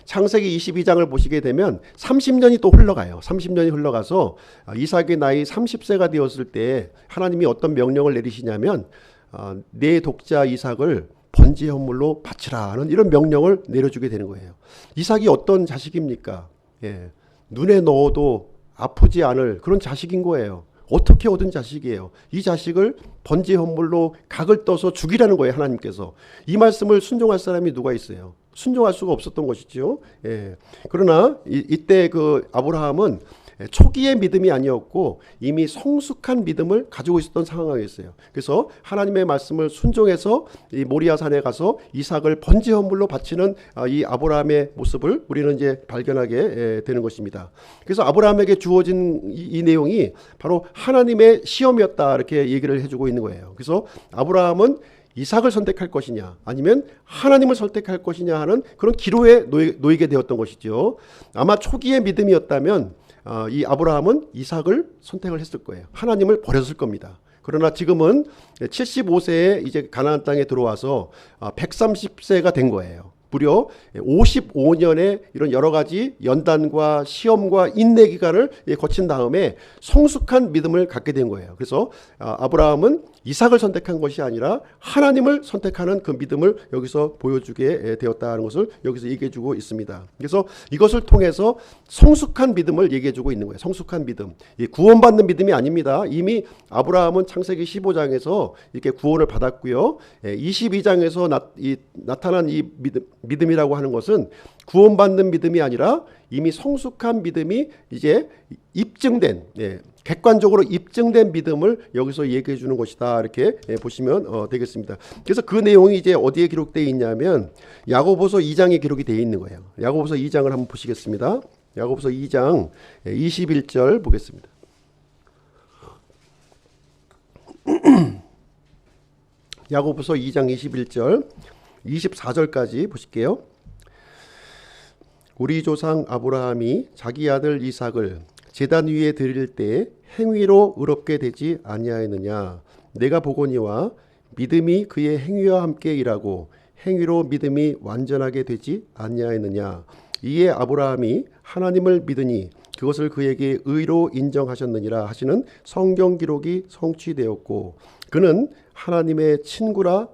창세기 22장을 보시게 되면 30년이 또 흘러가요. 30년이 흘러가서 이삭의 나이 30세가 되었을 때 하나님이 어떤 명령을 내리시냐면 내 독자 이삭을 번제 헌물로 바치라 하는 이런 명령을 내려주게 되는 거예요. 이삭이 어떤 자식입니까? 예, 눈에 넣어도 아프지 않을 그런 자식인 거예요. 어떻게 얻은 자식이에요? 이 자식을 번제 헌물로 각을 떠서 죽이라는 거예요. 하나님께서. 이 말씀을 순종할 사람이 누가 있어요? 순종할 수가 없었던 것이죠. 예. 그러나 이때 그 아브라함은 초기의 믿음이 아니었고 이미 성숙한 믿음을 가지고 있었던 상황이었어요. 그래서 하나님의 말씀을 순종해서 이 모리아 산에 가서 이삭을 번제 헌물로 바치는 이 아브라함의 모습을 우리는 이제 발견하게 되는 것입니다. 그래서 아브라함에게 주어진 이 내용이 바로 하나님의 시험이었다 이렇게 얘기를 해주고 있는 거예요. 그래서 아브라함은 이삭을 선택할 것이냐 아니면 하나님을 선택할 것이냐 하는 그런 기로에 놓이게 되었던 것이죠. 아마 초기의 믿음이었다면 이 아브라함은 이삭을 선택을 했을 거예요. 하나님을 버렸을 겁니다. 그러나 지금은 75세에 이제 가나안 땅에 들어와서 130세가 된 거예요. 무려 55년의 이런 여러 가지 연단과 시험과 인내 기간을 거친 다음에 성숙한 믿음을 갖게 된 거예요. 그래서 아브라함은 이삭을 선택한 것이 아니라 하나님을 선택하는 그 믿음을 여기서 보여주게 되었다는 것을 여기서 얘기해주고 있습니다. 그래서 이것을 통해서 성숙한 믿음을 얘기해주고 있는 거예요. 성숙한 믿음. 구원받는 믿음이 아닙니다. 이미 아브라함은 창세기 15장에서 이렇게 구원을 받았고요. 22장에서 나타난 이 믿음이라고 하는 것은 구원받는 믿음이 아니라 이미 성숙한 믿음이 이제 입증된, 객관적으로 입증된 믿음을 여기서 얘기해 주는 것이다 이렇게 보시면 되겠습니다. 그래서 그 내용이 이제 어디에 기록되어 있냐면 야고보서 2장에 기록이 되어 있는 거예요. 야고보서 2장을 한번 보시겠습니다. 야고보서 2장 21절 보겠습니다. 야고보서 2장 21절 24절까지 보실게요. 우리 조상 아브라함이 자기 아들 이삭을 제단 위에 드릴 때 행위로 의롭게 되지 아니하였느냐. 내가 보거니와 믿음이 그의 행위와 함께 일하고 행위로 믿음이 완전하게 되지 아니하였느냐. 이에 아브라함이 하나님을 믿으니 그것을 그에게 의로 인정하셨느니라 하시는 성경 기록이 성취되었고 그는 하나님의 친구라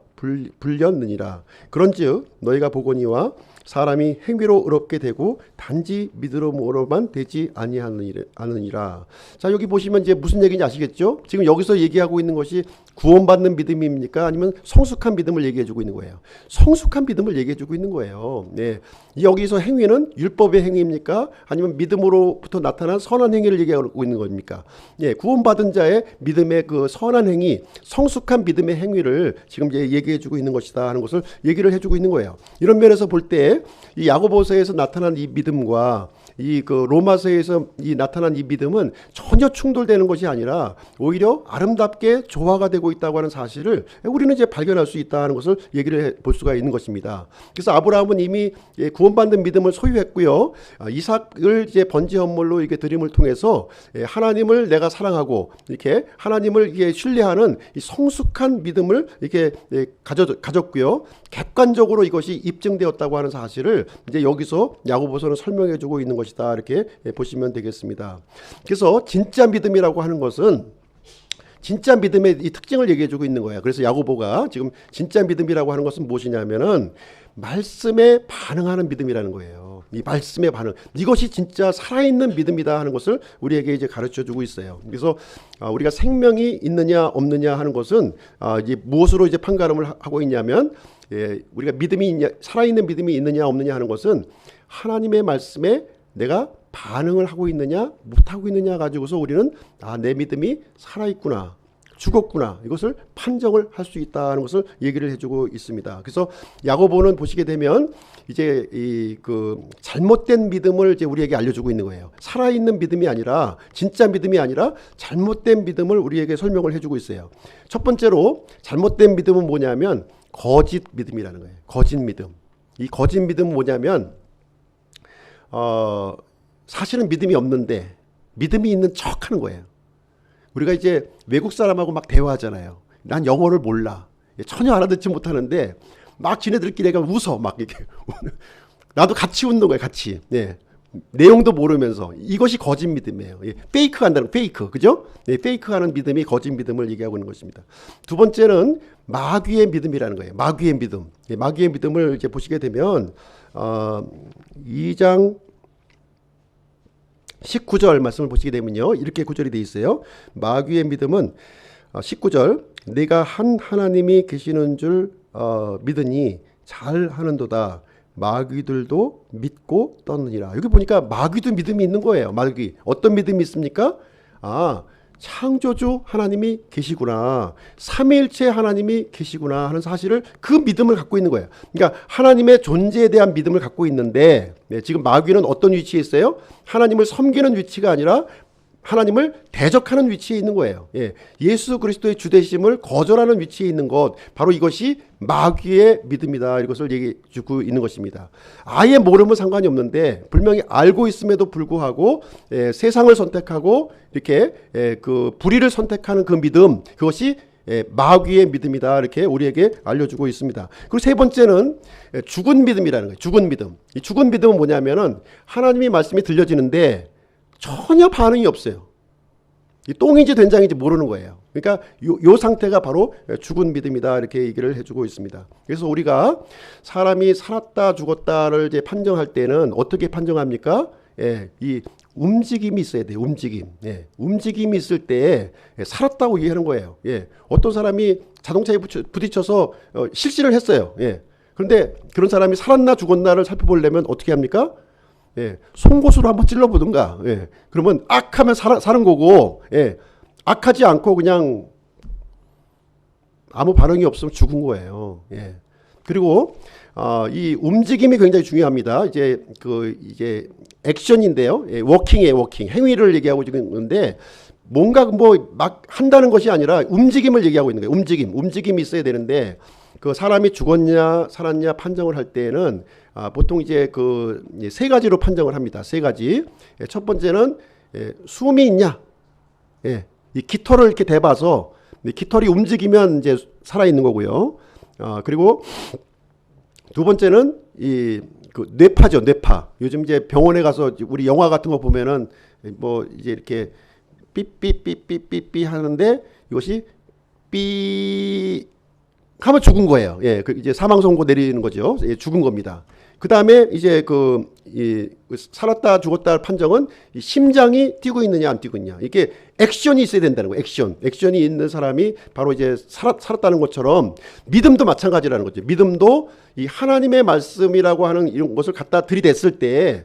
불렸느니라. 그런즉 너희가 보거니와 사람이 행위로 의롭게 되고 단지 믿음으로만 되지 아니하느니라. 자, 여기 보시면 이제 무슨 얘기인지 아시겠죠? 지금 여기서 얘기하고 있는 것이 구원받는 믿음입니까? 아니면 성숙한 믿음을 얘기해주고 있는 거예요. 성숙한 믿음을 얘기해주고 있는 거예요. 네. 여기서 행위는 율법의 행위입니까? 아니면 믿음으로부터 나타난 선한 행위를 얘기하고 있는 겁니까? 예, 구원받은 자의 믿음의 그 선한 행위, 성숙한 믿음의 행위를 지금 이제 얘기해주고 있는 것이다 하는 것을 얘기를 해주고 있는 거예요. 이런 면에서 볼 때 이 야고보서에서 나타난 이 믿음과 이 그 로마서에서 이 나타난 이 믿음은 전혀 충돌되는 것이 아니라 오히려 아름답게 조화가 되고 있다고 하는 사실을 우리는 이제 발견할 수 있다는 것을 얘기를 해볼 수가 있는 것입니다. 그래서 아브라함은 이미 구원받는 믿음을 소유했고요. 이삭을 이제 번제 헌물로 이렇게 드림을 통해서 하나님을 내가 사랑하고 이렇게 하나님을 이렇게 신뢰하는 이 성숙한 믿음을 이렇게 가졌고요. 객관적으로 이것이 입증되었다고 하는 사실을 이제 여기서 야고보서는 설명해주고 있는 것이다 이렇게 보시면 되겠습니다. 그래서 진짜 믿음이라고 하는 것은 진짜 믿음의 이 특징을 얘기해주고 있는 거예요. 그래서 야고보가 지금 진짜 믿음이라고 하는 것은 무엇이냐면은 말씀에 반응하는 믿음이라는 거예요. 이 말씀에 반응, 이것이 진짜 살아있는 믿음이다 하는 것을 우리에게 이제 가르쳐주고 있어요. 그래서 우리가 생명이 있느냐 없느냐 하는 것은 이제 무엇으로 이제 판가름을 하고 있냐면 우리가 믿음이 있냐, 살아있는 믿음이 있느냐 없느냐 하는 것은 하나님의 말씀에 내가 반응을 하고 있느냐 못하고 있느냐 가지고서 우리는 내 믿음이 살아있구나 죽었구나 이것을 판정을 할 수 있다는 것을 얘기를 해주고 있습니다. 그래서 야고보는 보시게 되면 이제 이 그 잘못된 믿음을 이제 우리에게 알려주고 있는 거예요. 살아있는 믿음이 아니라 진짜 믿음이 아니라 잘못된 믿음을 우리에게 설명을 해주고 있어요. 첫 번째로 잘못된 믿음은 뭐냐면 거짓 믿음이라는 거예요. 거짓 믿음. 이 거짓 믿음은 뭐냐면 사실은 믿음이 없는데 믿음이 있는 척 하는 거예요. 우리가 이제 외국 사람하고 막 대화하잖아요. 난 영어를 몰라. 전혀 알아듣지 못하는데 막 지네들끼리 웃어. 막 이렇게. 나도 같이 웃는 거예요. 같이. 네. 내용도 모르면서. 이것이 거짓 믿음이에요. 페이크 한다는 페이크. 그죠? 네, 페이크 하는 믿음이 거짓 믿음을 얘기하고 있는 것입니다. 두 번째는 마귀의 믿음이라는 거예요. 마귀의 믿음. 마귀의 믿음을 이제 보시게 되면 2장 19절 말씀을 보시게 되면요, 이렇게 구절이 되어 있어요. 마귀의 믿음은 19절, 내가 한 하나님이 계시는 줄 믿으니 잘하는도다. 마귀들도 믿고 떠느니라. 여기 보니까 마귀도 믿음이 있는 거예요. 마귀 어떤 믿음이 있습니까? 창조주 하나님이 계시구나, 삼위일체 하나님이 계시구나 하는 사실을, 그 믿음을 갖고 있는 거예요. 그러니까 하나님의 존재에 대한 믿음을 갖고 있는데, 지금 마귀는 어떤 위치에 있어요? 하나님을 섬기는 위치가 아니라 하나님을 대적하는 위치에 있는 거예요. 예수 그리스도의 주되심을 거절하는 위치에 있는 것, 바로 이것이 마귀의 믿음이다. 이것을 얘기해 주고 있는 것입니다. 아예 모르면 상관이 없는데 분명히 알고 있음에도 불구하고 세상을 선택하고 이렇게 그 불의를 선택하는 그 믿음, 그것이 마귀의 믿음이다. 이렇게 우리에게 알려주고 있습니다. 그리고 세 번째는 죽은 믿음이라는 거예요. 죽은 믿음. 이 죽은 믿음은 뭐냐면은 하나님의 말씀이 들려지는데 전혀 반응이 없어요. 이 똥인지 된장인지 모르는 거예요. 그러니까 요 상태가 바로 죽은 믿음이다. 이렇게 얘기를 해주고 있습니다. 그래서 우리가 사람이 살았다 죽었다를 이제 판정할 때는 어떻게 판정합니까? 이 움직임이 있어야 돼요. 움직임. 움직임이 있을 때 살았다고 얘기하는 거예요. 어떤 사람이 자동차에 부딪혀서 실신을 했어요. 그런데 그런 사람이 살았나 죽었나를 살펴보려면 어떻게 합니까? 송곳으로 한번 찔러보든가. 그러면 악하면 사는 거고, 악하지 않고 그냥 아무 반응이 없으면 죽은 거예요. 그리고 이 움직임이 굉장히 중요합니다. 이제 액션인데요. 워킹이에요. 워킹. 행위를 얘기하고 있는데, 뭔가 뭐 막 한다는 것이 아니라 움직임을 얘기하고 있는 거예요. 움직임이 있어야 되는데, 그 사람이 죽었냐 살았냐 판정을 할 때는 보통 이제 그 세 가지로 판정을 합니다. 세 가지. 첫 번째는 숨이 있냐. 이 깃털을 이렇게 대봐서 깃털이 움직이면 이제 살아 있는 거고요. 그리고 두 번째는 그 뇌파죠. 뇌파. 요즘 이제 병원에 가서 우리 영화 같은 거 보면은 뭐 이제 이렇게 삐삐삐삐삐삐 하는데 이것이 삐 하면 죽은 거예요. 이제 사망 선고 내리는 거죠. 죽은 겁니다. 그 다음에 이제 살았다 죽었다 판정은 심장이 뛰고 있느냐 안 뛰고 있느냐. 이게 액션이 있어야 된다는 거예요. 액션이 있는 사람이 바로 이제 살았다는 것처럼 믿음도 마찬가지라는 거죠. 믿음도 이 하나님의 말씀이라고 하는 이런 것을 갖다 들이댔을 때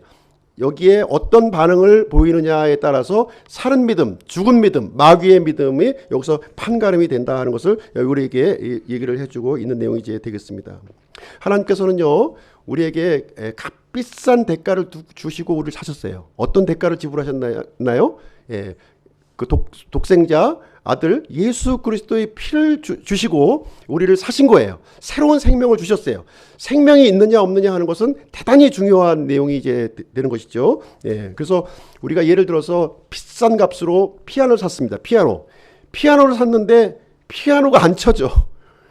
여기에 어떤 반응을 보이느냐에 따라서 사는 믿음, 죽은 믿음, 마귀의 믿음이 여기서 판가름이 된다 하는 것을 우리에게 얘기를 해주고 있는 내용이 이제 되겠습니다. 하나님께서는요, 우리에게 값비싼 대가를 주시고 우리를 사셨어요. 어떤 대가를 지불하셨나요? 그 독생자 아들 예수 그리스도의 피를 주시고 우리를 사신 거예요. 새로운 생명을 주셨어요. 생명이 있느냐 없느냐 하는 것은 대단히 중요한 내용이 이제 되는 것이죠. 그래서 우리가 예를 들어서 비싼 값으로 피아노를 샀습니다. 피아노를 샀는데 피아노가 안 쳐져.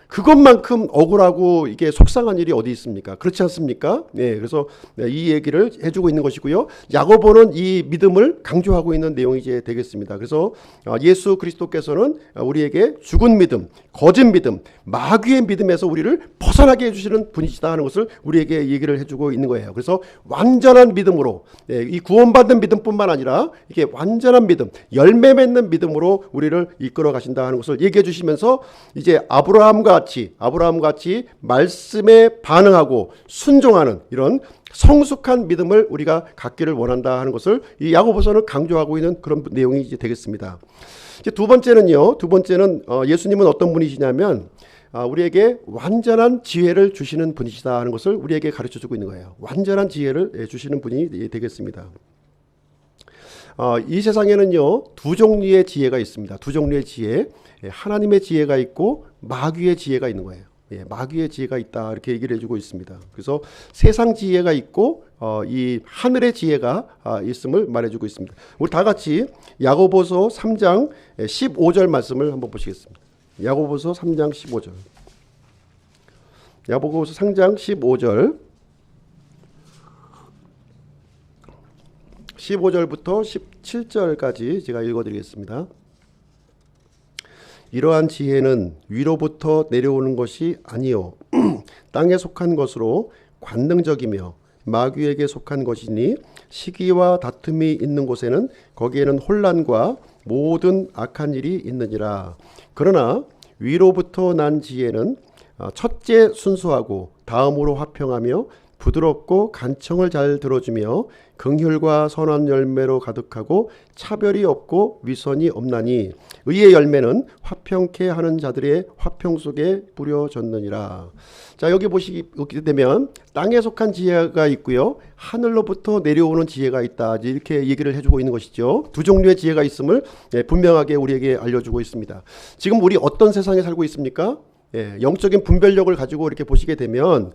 그것만큼 억울하고 이게 속상한 일이 어디 있습니까? 그렇지 않습니까? 그래서 이 얘기를 해주고 있는 것이고요. 야고보는 이 믿음을 강조하고 있는 내용이 이제 되겠습니다. 그래서 예수 그리스도께서는 우리에게 죽은 믿음, 거짓 믿음, 마귀의 믿음에서 우리를 벗어나게 해주시는 분이시다 하는 것을 우리에게 얘기를 해주고 있는 거예요. 그래서 완전한 믿음으로, 이 구원받는 믿음뿐만 아니라 이게 완전한 믿음, 열매 맺는 믿음으로 우리를 이끌어 가신다 하는 것을 얘기해 주시면서 이제 아브라함 같이 말씀에 반응하고 순종하는 이런 성숙한 믿음을 우리가 갖기를 원한다 하는 것을 이 야고보서는 강조하고 있는 그런 내용이 이제 되겠습니다. 이제 두 번째는 예수님은 어떤 분이시냐면 우리에게 완전한 지혜를 주시는 분이시다 하는 것을 우리에게 가르쳐 주고 있는 거예요. 완전한 지혜를 주시는 분이 되겠습니다. 이 세상에는요, 두 종류의 지혜가 있습니다. 두 종류의 지혜. 하나님의 지혜가 있고 마귀의 지혜가 있는 거예요. 마귀의 지혜가 있다 이렇게 얘기를 해주고 있습니다. 그래서 세상 지혜가 있고 이 하늘의 지혜가 있음을 말해주고 있습니다. 우리 다 같이 야고보서 3장 15절 말씀을 한번 보시겠습니다. 야고보서 3장 15절. 야고보서 3장 15절. 15절부터 17절까지 제가 읽어드리겠습니다. 이러한 지혜는 위로부터 내려오는 것이 아니요 땅에 속한 것으로 관능적이며 마귀에게 속한 것이니 시기와 다툼이 있는 곳에는 거기에는 혼란과 모든 악한 일이 있느니라. 그러나 위로부터 난 지혜는 첫째 순수하고 다음으로 화평하며 부드럽고 간청을 잘 들어주며 긍휼과 선한 열매로 가득하고 차별이 없고 위선이 없나니 의의 열매는 화평케 하는 자들의 화평 속에 뿌려졌느니라. 자, 여기 보시게 되면 땅에 속한 지혜가 있고요, 하늘로부터 내려오는 지혜가 있다, 이렇게 얘기를 해주고 있는 것이죠. 두 종류의 지혜가 있음을 분명하게 우리에게 알려주고 있습니다. 지금 우리 어떤 세상에 살고 있습니까? 영적인 분별력을 가지고 이렇게 보시게 되면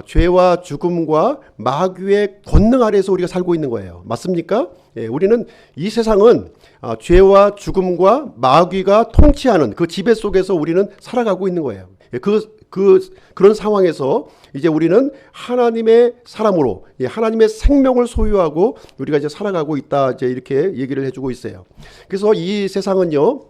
죄와 죽음과 마귀의 권능 아래에서 우리가 살고 있는 거예요. 맞습니까? 우리는 이 세상은 죄와 죽음과 마귀가 통치하는 그 지배 속에서 우리는 살아가고 있는 거예요. 그런 상황에서 이제 우리는 하나님의 사람으로 하나님의 생명을 소유하고 우리가 이제 살아가고 있다, 이제 이렇게 얘기를 해주고 있어요. 그래서 이 세상은요,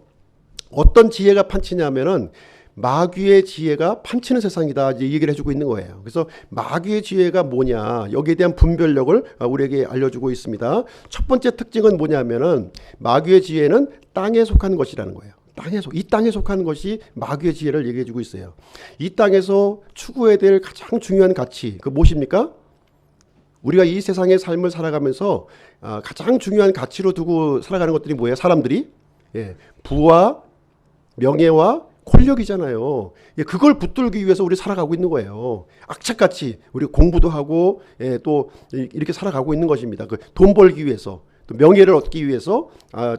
어떤 지혜가 판치냐면은 마귀의 지혜가 판치는 세상이다, 이제 얘기를 해주고 있는 거예요. 그래서 마귀의 지혜가 뭐냐, 여기에 대한 분별력을 우리에게 알려주고 있습니다. 첫 번째 특징은 뭐냐면은 마귀의 지혜는 땅에 속한 것이라는 거예요. 이 땅에 속한 것이 마귀의 지혜를 얘기해주고 있어요. 이 땅에서 추구해야 될 가장 중요한 가치, 그 무엇입니까? 우리가 이 세상의 삶을 살아가면서 가장 중요한 가치로 두고 살아가는 것들이 뭐예요? 사람들이 부와 명예와 권력이잖아요. 그걸 붙들기 위해서 우리 살아가고 있는 거예요. 악착같이 우리 공부도 하고 또 이렇게 살아가고 있는 것입니다. 그 돈 벌기 위해서, 또 명예를 얻기 위해서,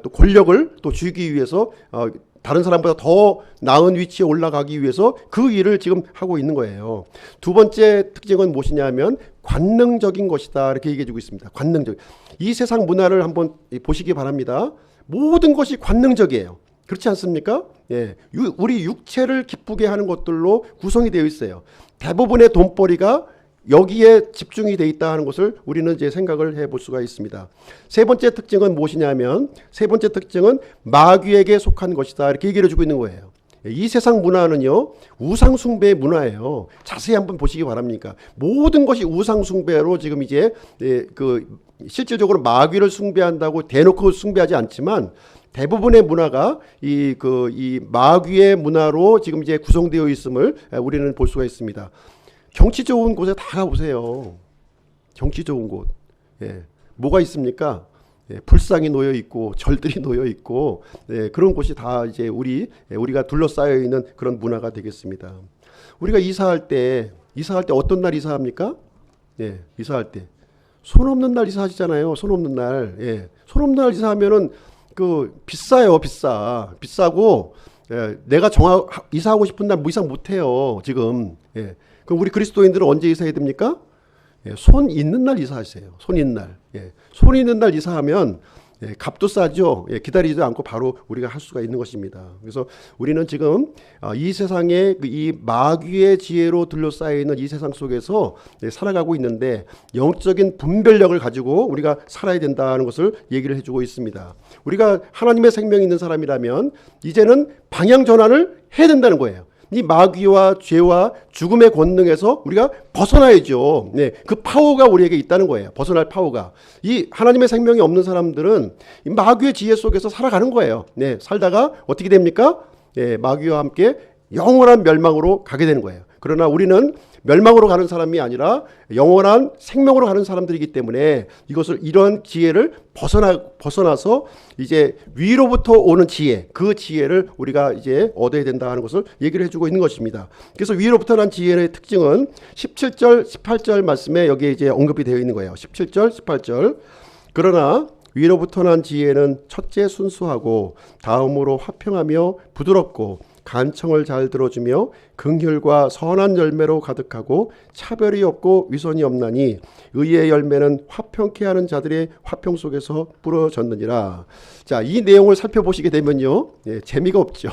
또 권력을 또 주기 위해서, 다른 사람보다 더 나은 위치에 올라가기 위해서 그 일을 지금 하고 있는 거예요. 두 번째 특징은 무엇이냐면 관능적인 것이다, 이렇게 얘기해 주고 있습니다. 관능적. 이 세상 문화를 한번 보시기 바랍니다. 모든 것이 관능적이에요. 그렇지 않습니까? 우리 육체를 기쁘게 하는 것들로 구성이 되어 있어요. 대부분의 돈벌이가 여기에 집중이 되어 있다 하는 것을 우리는 이제 생각을 해볼 수가 있습니다. 세 번째 특징은 무엇이냐면, 세 번째 특징은 마귀에게 속한 것이다, 이렇게 얘기를 해주고 있는 거예요. 이 세상 문화는요, 우상숭배의 문화예요. 자세히 한번 보시기 바랍니다. 모든 것이 우상숭배로 지금 이제 실질적으로 마귀를 숭배한다고 대놓고 숭배하지 않지만 대부분의 문화가 이 마귀의 문화로 지금 이제 구성되어 있음을 우리는 볼 수가 있습니다. 경치 좋은 곳에 다 가보세요. 경치 좋은 곳. 뭐가 있습니까? 불상이 놓여 있고 절들이 놓여 있고, 그런 곳이 다 이제 우리가 둘러싸여 있는 그런 문화가 되겠습니다. 우리가 이사할 때 어떤 날 이사합니까? 이사할 때 손 없는 날 이사하시잖아요. 손 없는 날. 손 없는 날 이사하면은 비싸요. 비싸고, 내가 이사하고 싶은 날 뭐 이사 못해요, 지금. 그럼 우리 그리스도인들은 언제 이사해야 됩니까? 손 있는 날 이사하세요. 손 있는 날. 손 있는 날 이사하면 값도 싸죠. 기다리지도 않고 바로 우리가 할 수가 있는 것입니다. 그래서 우리는 지금 이 세상에 이 마귀의 지혜로 둘러싸여 있는 이 세상 속에서 살아가고 있는데, 영적인 분별력을 가지고 우리가 살아야 된다는 것을 얘기를 해주고 있습니다. 우리가 하나님의 생명이 있는 사람이라면 이제는 방향 전환을 해야 된다는 거예요. 이 마귀와 죄와 죽음의 권능에서 우리가 벗어나야죠. 그 파워가 우리에게 있다는 거예요. 벗어날 파워가. 이 하나님의 생명이 없는 사람들은 이 마귀의 지혜 속에서 살아가는 거예요. 살다가 어떻게 됩니까? 마귀와 함께 영원한 멸망으로 가게 되는 거예요. 그러나 우리는 멸망으로 가는 사람이 아니라 영원한 생명으로 가는 사람들이기 때문에 이런 지혜를 벗어나서 이제 위로부터 오는 지혜, 그 지혜를 우리가 이제 얻어야 된다 하는 것을 얘기를 해주고 있는 것입니다. 그래서 위로부터 난 지혜의 특징은 17절, 18절 말씀에 여기에 이제 언급이 되어 있는 거예요. 17절, 18절. 그러나 위로부터 난 지혜는 첫째 순수하고 다음으로 화평하며 부드럽고 간청을 잘 들어주며 긍휼과 선한 열매로 가득하고 차별이 없고 위선이 없나니 의의 열매는 화평케 하는 자들의 화평 속에서 뿌려졌느니라. 자, 이 내용을 살펴보시게 되면요, 재미가 없죠.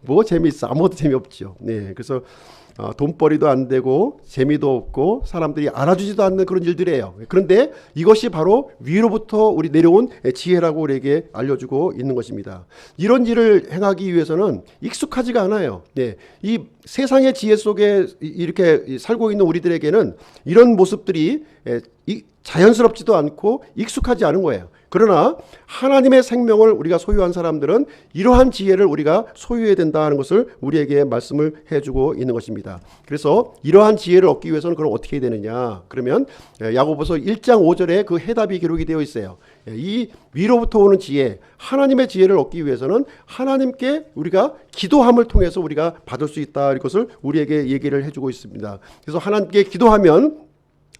뭐 재미있어? 아무것도 재미없죠. 그래서 돈벌이도 안 되고 재미도 없고 사람들이 알아주지도 않는 그런 일들이에요. 그런데 이것이 바로 위로부터 우리 내려온 지혜라고 우리에게 알려주고 있는 것입니다. 이런 일을 행하기 위해서는 익숙하지가 않아요. 네, 이 세상의 지혜 속에 이렇게 살고 있는 우리들에게는 이런 모습들이 자연스럽지도 않고 익숙하지 않은 거예요. 그러나 하나님의 생명을 우리가 소유한 사람들은 이러한 지혜를 우리가 소유해야 된다는 것을 우리에게 말씀을 해주고 있는 것입니다. 그래서 이러한 지혜를 얻기 위해서는 그럼 어떻게 해야 되느냐? 그러면 야고보서 1장 5절에 그 해답이 기록이 되어 있어요. 이 위로부터 오는 지혜, 하나님의 지혜를 얻기 위해서는 하나님께 우리가 기도함을 통해서 우리가 받을 수 있다. 이것을 우리에게 얘기를 해주고 있습니다. 그래서 하나님께 기도하면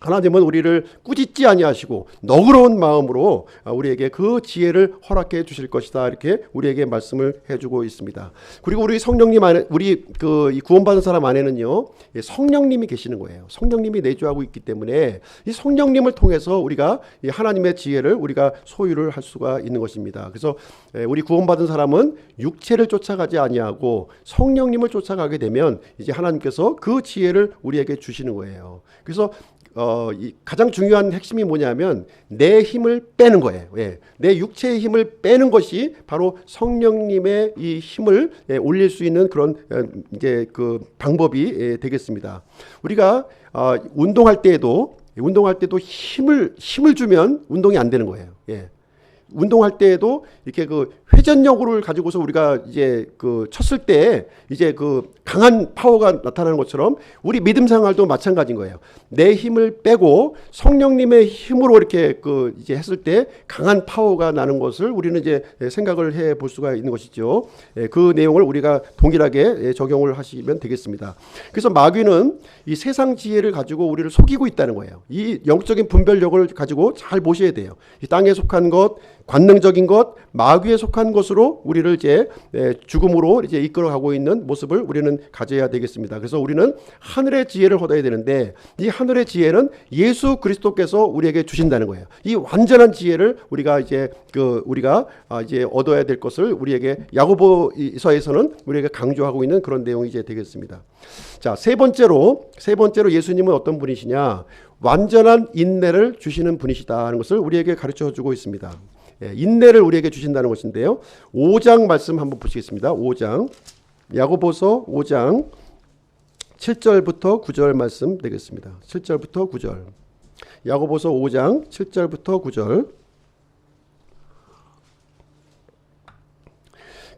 하나님은 우리를 꾸짖지 아니하시고 너그러운 마음으로 우리에게 그 지혜를 허락해 주실 것이다. 이렇게 우리에게 말씀을 해주고 있습니다. 그리고 우리 성령님 안에, 우리 이 구원받은 사람 안에는요, 성령님이 계시는 거예요. 성령님이 내주하고 있기 때문에 이 성령님을 통해서 우리가 이 하나님의 지혜를 우리가 소유를 할 수가 있는 것입니다. 그래서 우리 구원받은 사람은 육체를 쫓아가지 아니하고 성령님을 쫓아가게 되면 이제 하나님께서 그 지혜를 우리에게 주시는 거예요. 그래서 가장 중요한 핵심이 뭐냐면 내 힘을 빼는 거예요. 예. 내 육체의 힘을 빼는 것이 바로 성령님의 이 힘을 올릴 수 있는 그런 이제 그 방법이 되겠습니다. 우리가 운동할 때에도 힘을 주면 운동이 안 되는 거예요. 예. 운동할 때에도 이렇게 그 회전력을 가지고서 우리가 이제 그 쳤을 때 이제 그 강한 파워가 나타나는 것처럼 우리 믿음 생활도 마찬가지인 거예요. 내 힘을 빼고 성령님의 힘으로 이렇게 그 이제 했을 때 강한 파워가 나는 것을 우리는 이제 생각을 해 볼 수가 있는 것이죠. 그 내용을 우리가 동일하게 적용을 하시면 되겠습니다. 그래서 마귀는 이 세상 지혜를 가지고 우리를 속이고 있다는 거예요. 이 영적인 분별력을 가지고 잘 보셔야 돼요. 이 땅에 속한 것, 관능적인 것, 마귀에 속한 것으로 우리를 이제 죽음으로 이제 이끌어가고 있는 모습을 우리는 가져야 되겠습니다. 그래서 우리는 하늘의 지혜를 얻어야 되는데 이 하늘의 지혜는 예수 그리스도께서 우리에게 주신다는 거예요. 이 완전한 지혜를 우리가 이제 이제 얻어야 될 것을 우리에게 야고보서에서는 우리에게 강조하고 있는 그런 내용이 이제 되겠습니다. 자, 세 번째로 예수님은 어떤 분이시냐? 완전한 인내를 주시는 분이시다 하는 것을 우리에게 가르쳐 주고 있습니다. 인내를 우리에게 주신다는 것인데요. 5장 말씀 한번 보시겠습니다. 5장 야고보서 5장 7절부터 9절 말씀 되겠습니다. 7절부터 9절 야고보서 5장 7절부터 9절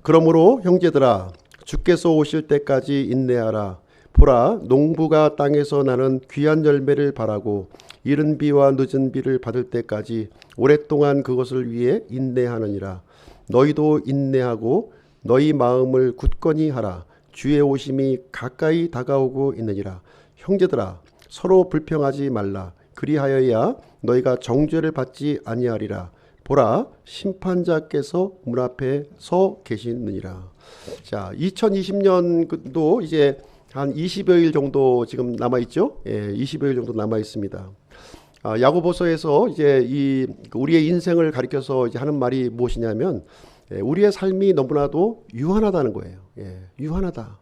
그러므로 형제들아 주께서 오실 때까지 인내하라. 보라 농부가 땅에서 나는 귀한 열매를 바라고 이른 비와 늦은 비를 받을 때까지 오랫동안 그것을 위해 인내하느니라. 너희도 인내하고 너희 마음을 굳건히 하라. 주의 오심이 가까이 다가오고 있느니라. 형제들아 서로 불평하지 말라. 그리하여야 너희가 정죄를 받지 아니하리라. 보라 심판자께서 문 앞에 서 계시느니라. 자, 2020년도 이제 한 20여일 정도 지금 남아 있죠. 20여일 정도 남아 있습니다. 야고보서에서 이제 우리의 인생을 가리켜서 이제 하는 말이 무엇이냐면 우리의 삶이 너무나도 유한하다는 거예요. 유한하다.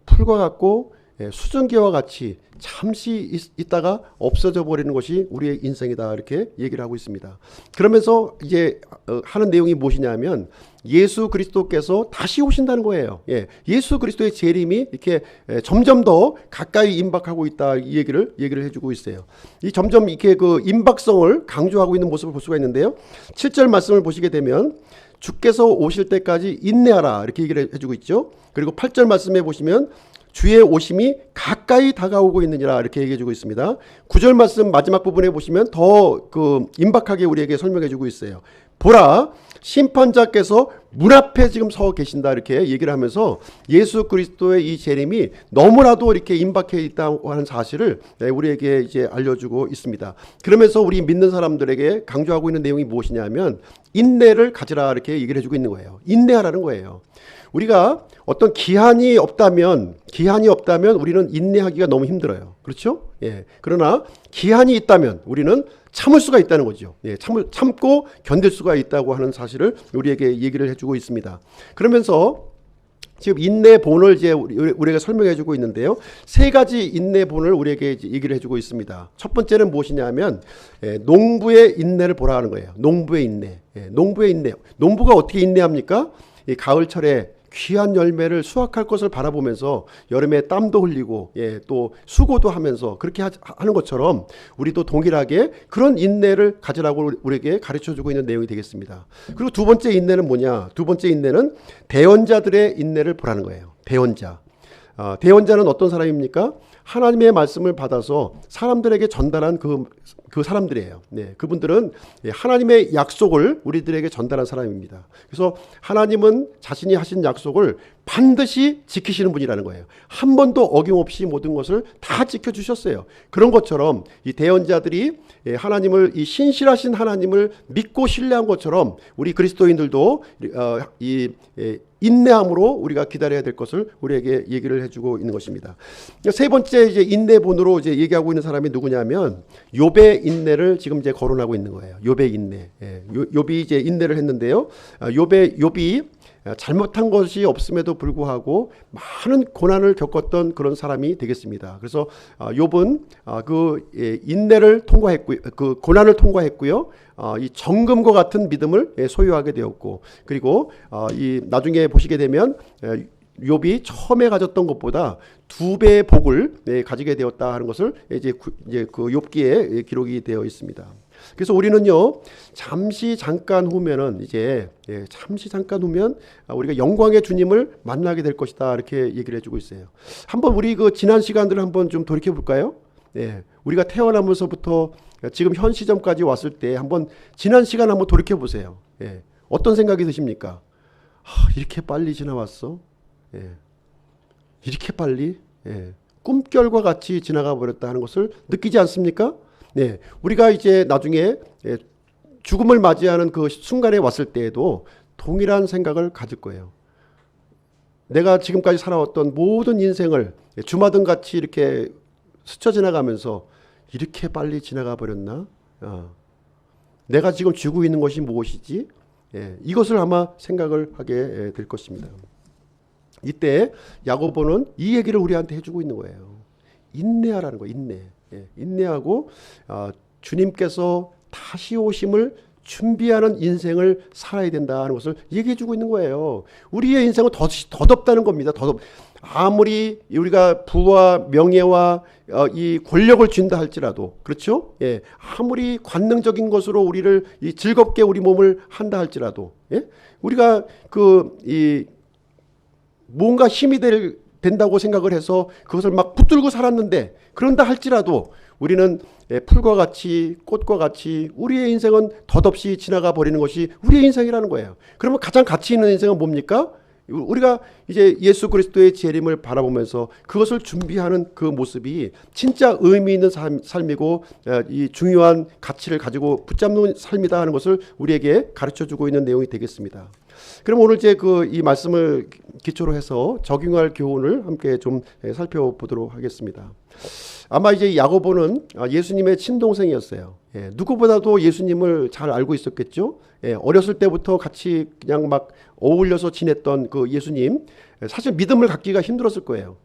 풀과 같고 수증기와 같이 잠시 있다가 없어져 버리는 것이 우리의 인생이다 이렇게 얘기를 하고 있습니다. 그러면서 이제 하는 내용이 무엇이냐면 예수 그리스도께서 다시 오신다는 거예요. 예수 그리스도의 재림이 이렇게 점점 더 가까이 임박하고 있다 이 얘기를 해주고 있어요. 이 점점 이렇게 그 임박성을 강조하고 있는 모습을 볼 수가 있는데요. 7절 말씀을 보시게 되면 주께서 오실 때까지 인내하라 이렇게 얘기를 해주고 있죠. 그리고 8절 말씀에 보시면 주의 오심이 가까이 다가오고 있느니라 이렇게 얘기해주고 있습니다. 9절 말씀 마지막 부분에 보시면 더 그 임박하게 우리에게 설명해주고 있어요. 보라 심판자께서 문 앞에 지금 서 계신다 이렇게 얘기를 하면서 예수 그리스도의 이 재림이 너무나도 이렇게 임박해 있다고 하는 사실을 우리에게 이제 알려주고 있습니다. 그러면서 우리 믿는 사람들에게 강조하고 있는 내용이 무엇이냐면 인내를 가지라 이렇게 얘기를 해주고 있는 거예요. 인내하라는 거예요. 우리가 어떤 기한이 없다면 우리는 인내하기가 너무 힘들어요. 그렇죠? 그러나 기한이 있다면 우리는 참을 수가 있다는 거죠. 참고 견딜 수가 있다고 하는 사실을 우리에게 얘기를 해주고 있습니다. 그러면서 지금 인내본을 이제 우리에게 설명해주고 있는데요. 세 가지 인내본을 우리에게 이제 얘기를 해주고 있습니다. 첫 번째는 무엇이냐면 농부의 인내를 보라 하는 거예요. 농부의 인내. 농부의 인내. 농부가 어떻게 인내합니까? 이 가을철에 귀한 열매를 수확할 것을 바라보면서 여름에 땀도 흘리고 또 수고도 하면서 그렇게 하는 것처럼 우리도 동일하게 그런 인내를 가지라고 우리에게 가르쳐주고 있는 내용이 되겠습니다. 그리고 두 번째 인내는 뭐냐? 두 번째 인내는 대언자들의 인내를 보라는 거예요. 대언자. 대언자는 어떤 사람입니까? 하나님의 말씀을 받아서 사람들에게 전달한 그 사람들이에요. 그분들은 하나님의 약속을 우리들에게 전달한 사람입니다. 그래서 하나님은 자신이 하신 약속을 반드시 지키시는 분이라는 거예요. 한 번도 어김없이 모든 것을 다 지켜주셨어요. 그런 것처럼 이 대언자들이 하나님을, 이 신실하신 하나님을 믿고 신뢰한 것처럼 우리 그리스도인들도 인내함으로 우리가 기다려야 될 것을 우리에게 얘기를 해주고 있는 것입니다. 세 번째 이제 인내본으로 이제 얘기하고 있는 사람이 누구냐면 욥의 인내를 지금 이제 거론하고 있는 거예요. 욥의 인내. 욥이 이제 인내를 했는데요. 욥이 잘못한 것이 없음에도 불구하고 많은 고난을 겪었던 그런 사람이 되겠습니다. 그래서 욥은 그 인내를 통과했고요, 그 고난을 통과했고요. 이 정금과 같은 믿음을 소유하게 되었고, 그리고 이 나중에 보시게 되면 욥이 처음에 가졌던 것보다 2배의 복을 가지게 되었다 하는 것을 이제 그 욥기에 기록이 되어 있습니다. 그래서 우리는요, 잠시 잠깐 후면 우리가 영광의 주님을 만나게 될 것이다, 이렇게 얘기를 해주고 있어요. 한번 우리 그 지난 시간들을 한번 좀 돌이켜 볼까요? 우리가 태어나면서부터 지금 현 시점까지 왔을 때 한번 지난 시간 한번 돌이켜 보세요. 어떤 생각이 드십니까? 이렇게 빨리 지나왔어? 이렇게 빨리? 꿈결과 같이 지나가 버렸다 하는 것을 느끼지 않습니까? 우리가 이제 나중에 죽음을 맞이하는 그 순간에 왔을 때에도 동일한 생각을 가질 거예요. 내가 지금까지 살아왔던 모든 인생을 주마등 같이 이렇게 스쳐 지나가면서 이렇게 빨리 지나가 버렸나? 내가 지금 쥐고 있는 것이 무엇이지? 이것을 아마 생각을 하게 될 것입니다. 이때 야고보는 이 얘기를 우리한테 해주고 있는 거예요. 인내하라는 거예요. 인내하고 주님께서 다시 오심을 준비하는 인생을 살아야 된다는 것을 얘기해주고 있는 거예요. 우리의 인생은 더덥다는 겁니다. 아무리 우리가 부와 명예와 이 권력을 쥔다 할지라도, 그렇죠? 아무리 관능적인 것으로 우리를 즐겁게 우리 몸을 한다 할지라도, 우리가 뭔가 힘이 된다고 생각을 해서 그것을 막 붙들고 살았는데, 그런다 할지라도 우리는 풀과 같이 꽃과 같이 우리의 인생은 덧없이 지나가 버리는 것이 우리의 인생이라는 거예요. 그러면 가장 가치 있는 인생은 뭡니까? 우리가 이제 예수 그리스도의 재림을 바라보면서 그것을 준비하는 그 모습이 진짜 의미 있는 삶이고 이 중요한 가치를 가지고 붙잡는 삶이다 하는 것을 우리에게 가르쳐주고 있는 내용이 되겠습니다. 그럼 오늘 이제 이 말씀을 기초로 해서 적용할 교훈을 함께 좀 살펴보도록 하겠습니다. 아마 이제 야고보는 예수님의 친동생이었어요. 누구보다도 예수님을 잘 알고 있었겠죠. 어렸을 때부터 같이 그냥 막 어울려서 지냈던 그 예수님, 사실 믿음을 갖기가 힘들었을 거예요.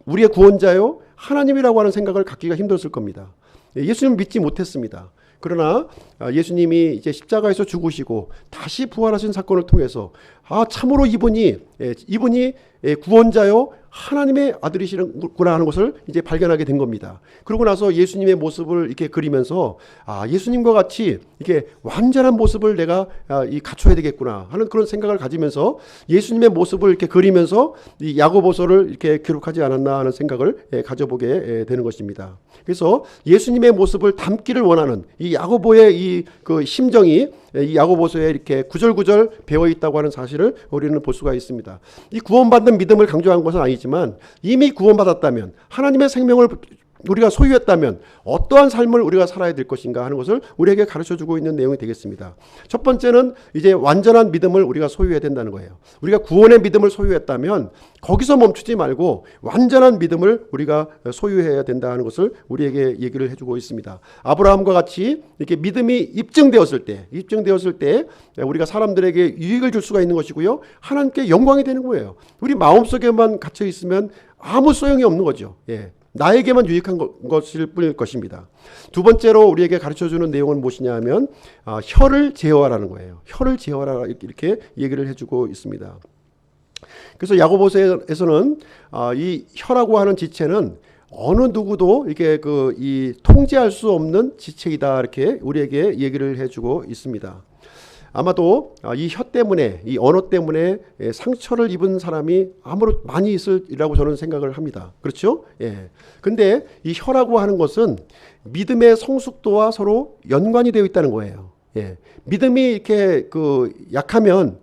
우리의 구원자요, 하나님이라고 하는 생각을 갖기가 힘들었을 겁니다. 예수님을 믿지 못했습니다. 그러나 예수님이 이제 십자가에서 죽으시고 다시 부활하신 사건을 통해서 참으로 이분이 구원자요 하나님의 아들이시구나 하는 것을 이제 발견하게 된 겁니다. 그러고 나서 예수님의 모습을 이렇게 그리면서 예수님과 같이 이렇게 완전한 모습을 내가 갖춰야 되겠구나 하는 그런 생각을 가지면서 예수님의 모습을 이렇게 그리면서 이 야고보서를 이렇게 기록하지 않았나 하는 생각을 가져보게 되는 것입니다. 그래서 예수님의 모습을 담기를 원하는 이 야고보의 그 심정이 이 야고보서에 이렇게 구절구절 배어 있다고 하는 사실을 우리는 볼 수가 있습니다. 이 구원받는 믿음을 강조한 것은 아니지만 이미 구원받았다면, 하나님의 생명을 우리가 소유했다면 어떠한 삶을 우리가 살아야 될 것인가 하는 것을 우리에게 가르쳐주고 있는 내용이 되겠습니다. 첫 번째는 이제 완전한 믿음을 우리가 소유해야 된다는 거예요. 우리가 구원의 믿음을 소유했다면 거기서 멈추지 말고 완전한 믿음을 우리가 소유해야 된다는 것을 우리에게 얘기를 해주고 있습니다. 아브라함과 같이 이렇게 믿음이 입증되었을 때 우리가 사람들에게 유익을 줄 수가 있는 것이고요, 하나님께 영광이 되는 거예요. 우리 마음속에만 갇혀 있으면 아무 소용이 없는 거죠. 나에게만 유익한 것일 뿐일 것입니다. 두 번째로 우리에게 가르쳐주는 내용은 무엇이냐 하면 혀를 제어하라는 거예요. 혀를 제어하라 이렇게 얘기를 해주고 있습니다. 그래서 야고보서에서는 이 혀라고 하는 지체는 어느 누구도 이렇게 이 통제할 수 없는 지체이다 이렇게 우리에게 얘기를 해주고 있습니다. 아마도 이 혀 때문에, 이 언어 때문에 상처를 입은 사람이 아무로 많이 있으리라고 저는 생각을 합니다. 그렇죠? 근데 이 혀라고 하는 것은 믿음의 성숙도와 서로 연관이 되어 있다는 거예요. 믿음이 이렇게 약하면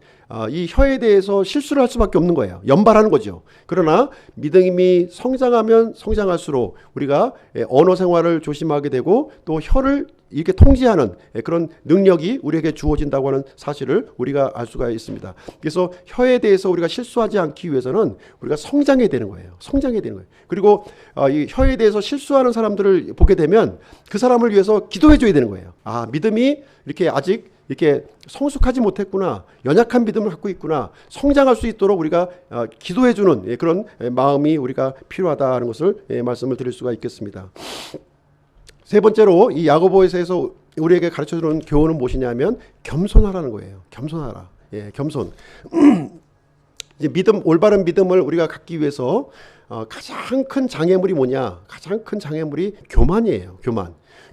이 혀에 대해서 실수를 할 수밖에 없는 거예요. 연발하는 거죠. 그러나 믿음이 성장하면 성장할수록 우리가 언어 생활을 조심하게 되고 또 혀를 이렇게 통제하는 그런 능력이 우리에게 주어진다고 하는 사실을 우리가 알 수가 있습니다. 그래서 혀에 대해서 우리가 실수하지 않기 위해서는 우리가 성장해야 되는 거예요. 성장해야 되는 거예요. 그리고 이 혀에 대해서 실수하는 사람들을 보게 되면 그 사람을 위해서 기도해 줘야 되는 거예요. 믿음이 이렇게 아직 이렇게 성숙하지 못했구나, 연약한 믿음을 갖고 있구나, 성장할 수 있도록 우리가 기도해 주는 그런 마음이 우리가 필요하다는 것을 말씀을 드릴 수가 있겠습니다. 세 번째로 이 야고보서에서 우리에게 가르쳐주는 교훈은 무엇이냐면 겸손하라는 거예요. 겸손하라. 겸손. 이제 올바른 믿음을 우리가 갖기 위해서 가장 큰 장애물이 뭐냐? 가장 큰 장애물이 교만이에요.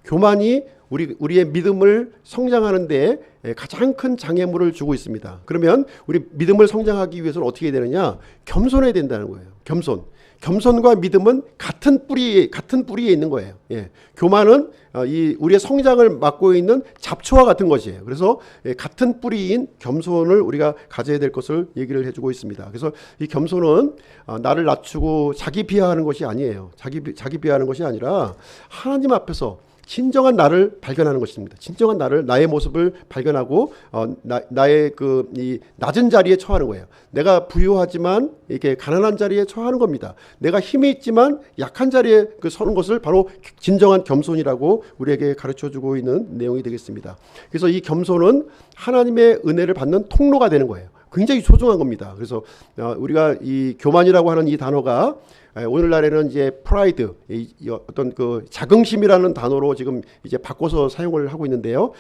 교만이 우리의 믿음을 성장하는데 가장 큰 장애물을 주고 있습니다. 그러면 우리 믿음을 성장하기 위해서는 어떻게 해야 되느냐? 겸손해야 된다는 거예요. 겸손과 믿음은 같은 뿌리에 있는 거예요. 교만은 우리의 성장을 막고 있는 잡초와 같은 것이에요. 그래서 같은 뿌리인 겸손을 우리가 가져야 될 것을 얘기를 해주고 있습니다. 그래서 이 겸손은 나를 낮추고 자기 비하하는 것이 아니에요. 자기 비하하는 것이 아니라 하나님 앞에서 진정한 나를 발견하는 것입니다. 진정한 나의 모습을 발견하고 나의 이 낮은 자리에 처하는 거예요. 내가 부유하지만 이렇게 가난한 자리에 처하는 겁니다. 내가 힘이 있지만 약한 자리에 서는 것을 바로 진정한 겸손이라고 우리에게 가르쳐주고 있는 내용이 되겠습니다. 그래서 이 겸손은 하나님의 은혜를 받는 통로가 되는 거예요. 굉장히 소중한 겁니다. 그래서 우리가 이 교만이라고 하는 이 단어가 오늘날에는 이제 프라이드, 어떤 자긍심이라는 단어로 지금 이제 바꿔서 사용을 하고 있는데요.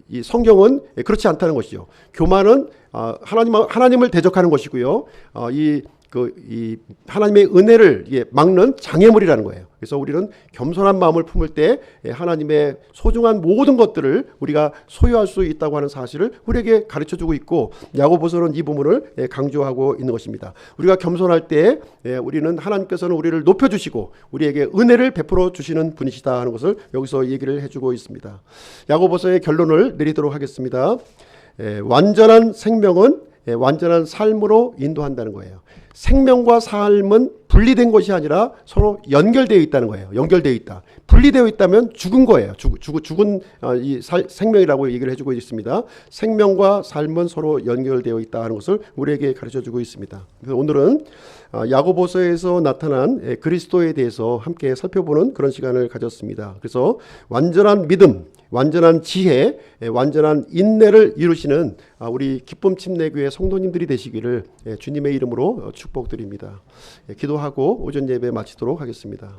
이 성경은 그렇지 않다는 것이죠. 교만은 하나님을 대적하는 것이고요. 이 하나님의 은혜를 막는 장애물이라는 거예요. 그래서 우리는 겸손한 마음을 품을 때 하나님의 소중한 모든 것들을 우리가 소유할 수 있다고 하는 사실을 우리에게 가르쳐주고 있고, 야고보서는 이 부분을 강조하고 있는 것입니다. 우리가 겸손할 때 우리는 하나님께서는 우리를 높여주시고 우리에게 은혜를 베풀어 주시는 분이시다 하는 것을 여기서 얘기를 해주고 있습니다. 야고보서의 결론을 내리도록 하겠습니다. 완전한 생명은 완전한 삶으로 인도한다는 거예요. 생명과 삶은 분리된 것이 아니라 서로 연결되어 있다는 거예요. 연결되어 있다. 분리되어 있다면 죽은 거예요. 죽은 생명이라고 얘기를 해주고 있습니다. 생명과 삶은 서로 연결되어 있다는 것을 우리에게 가르쳐주고 있습니다. 그래서 오늘은 야고보서에서 나타난 그리스도에 대해서 함께 살펴보는 그런 시간을 가졌습니다. 그래서 완전한 믿음, 완전한 지혜, 완전한 인내를 이루시는 우리 기쁨 침례교회 성도님들이 되시기를 주님의 이름으로 축복드립니다. 기도하고 오전 예배 마치도록 하겠습니다.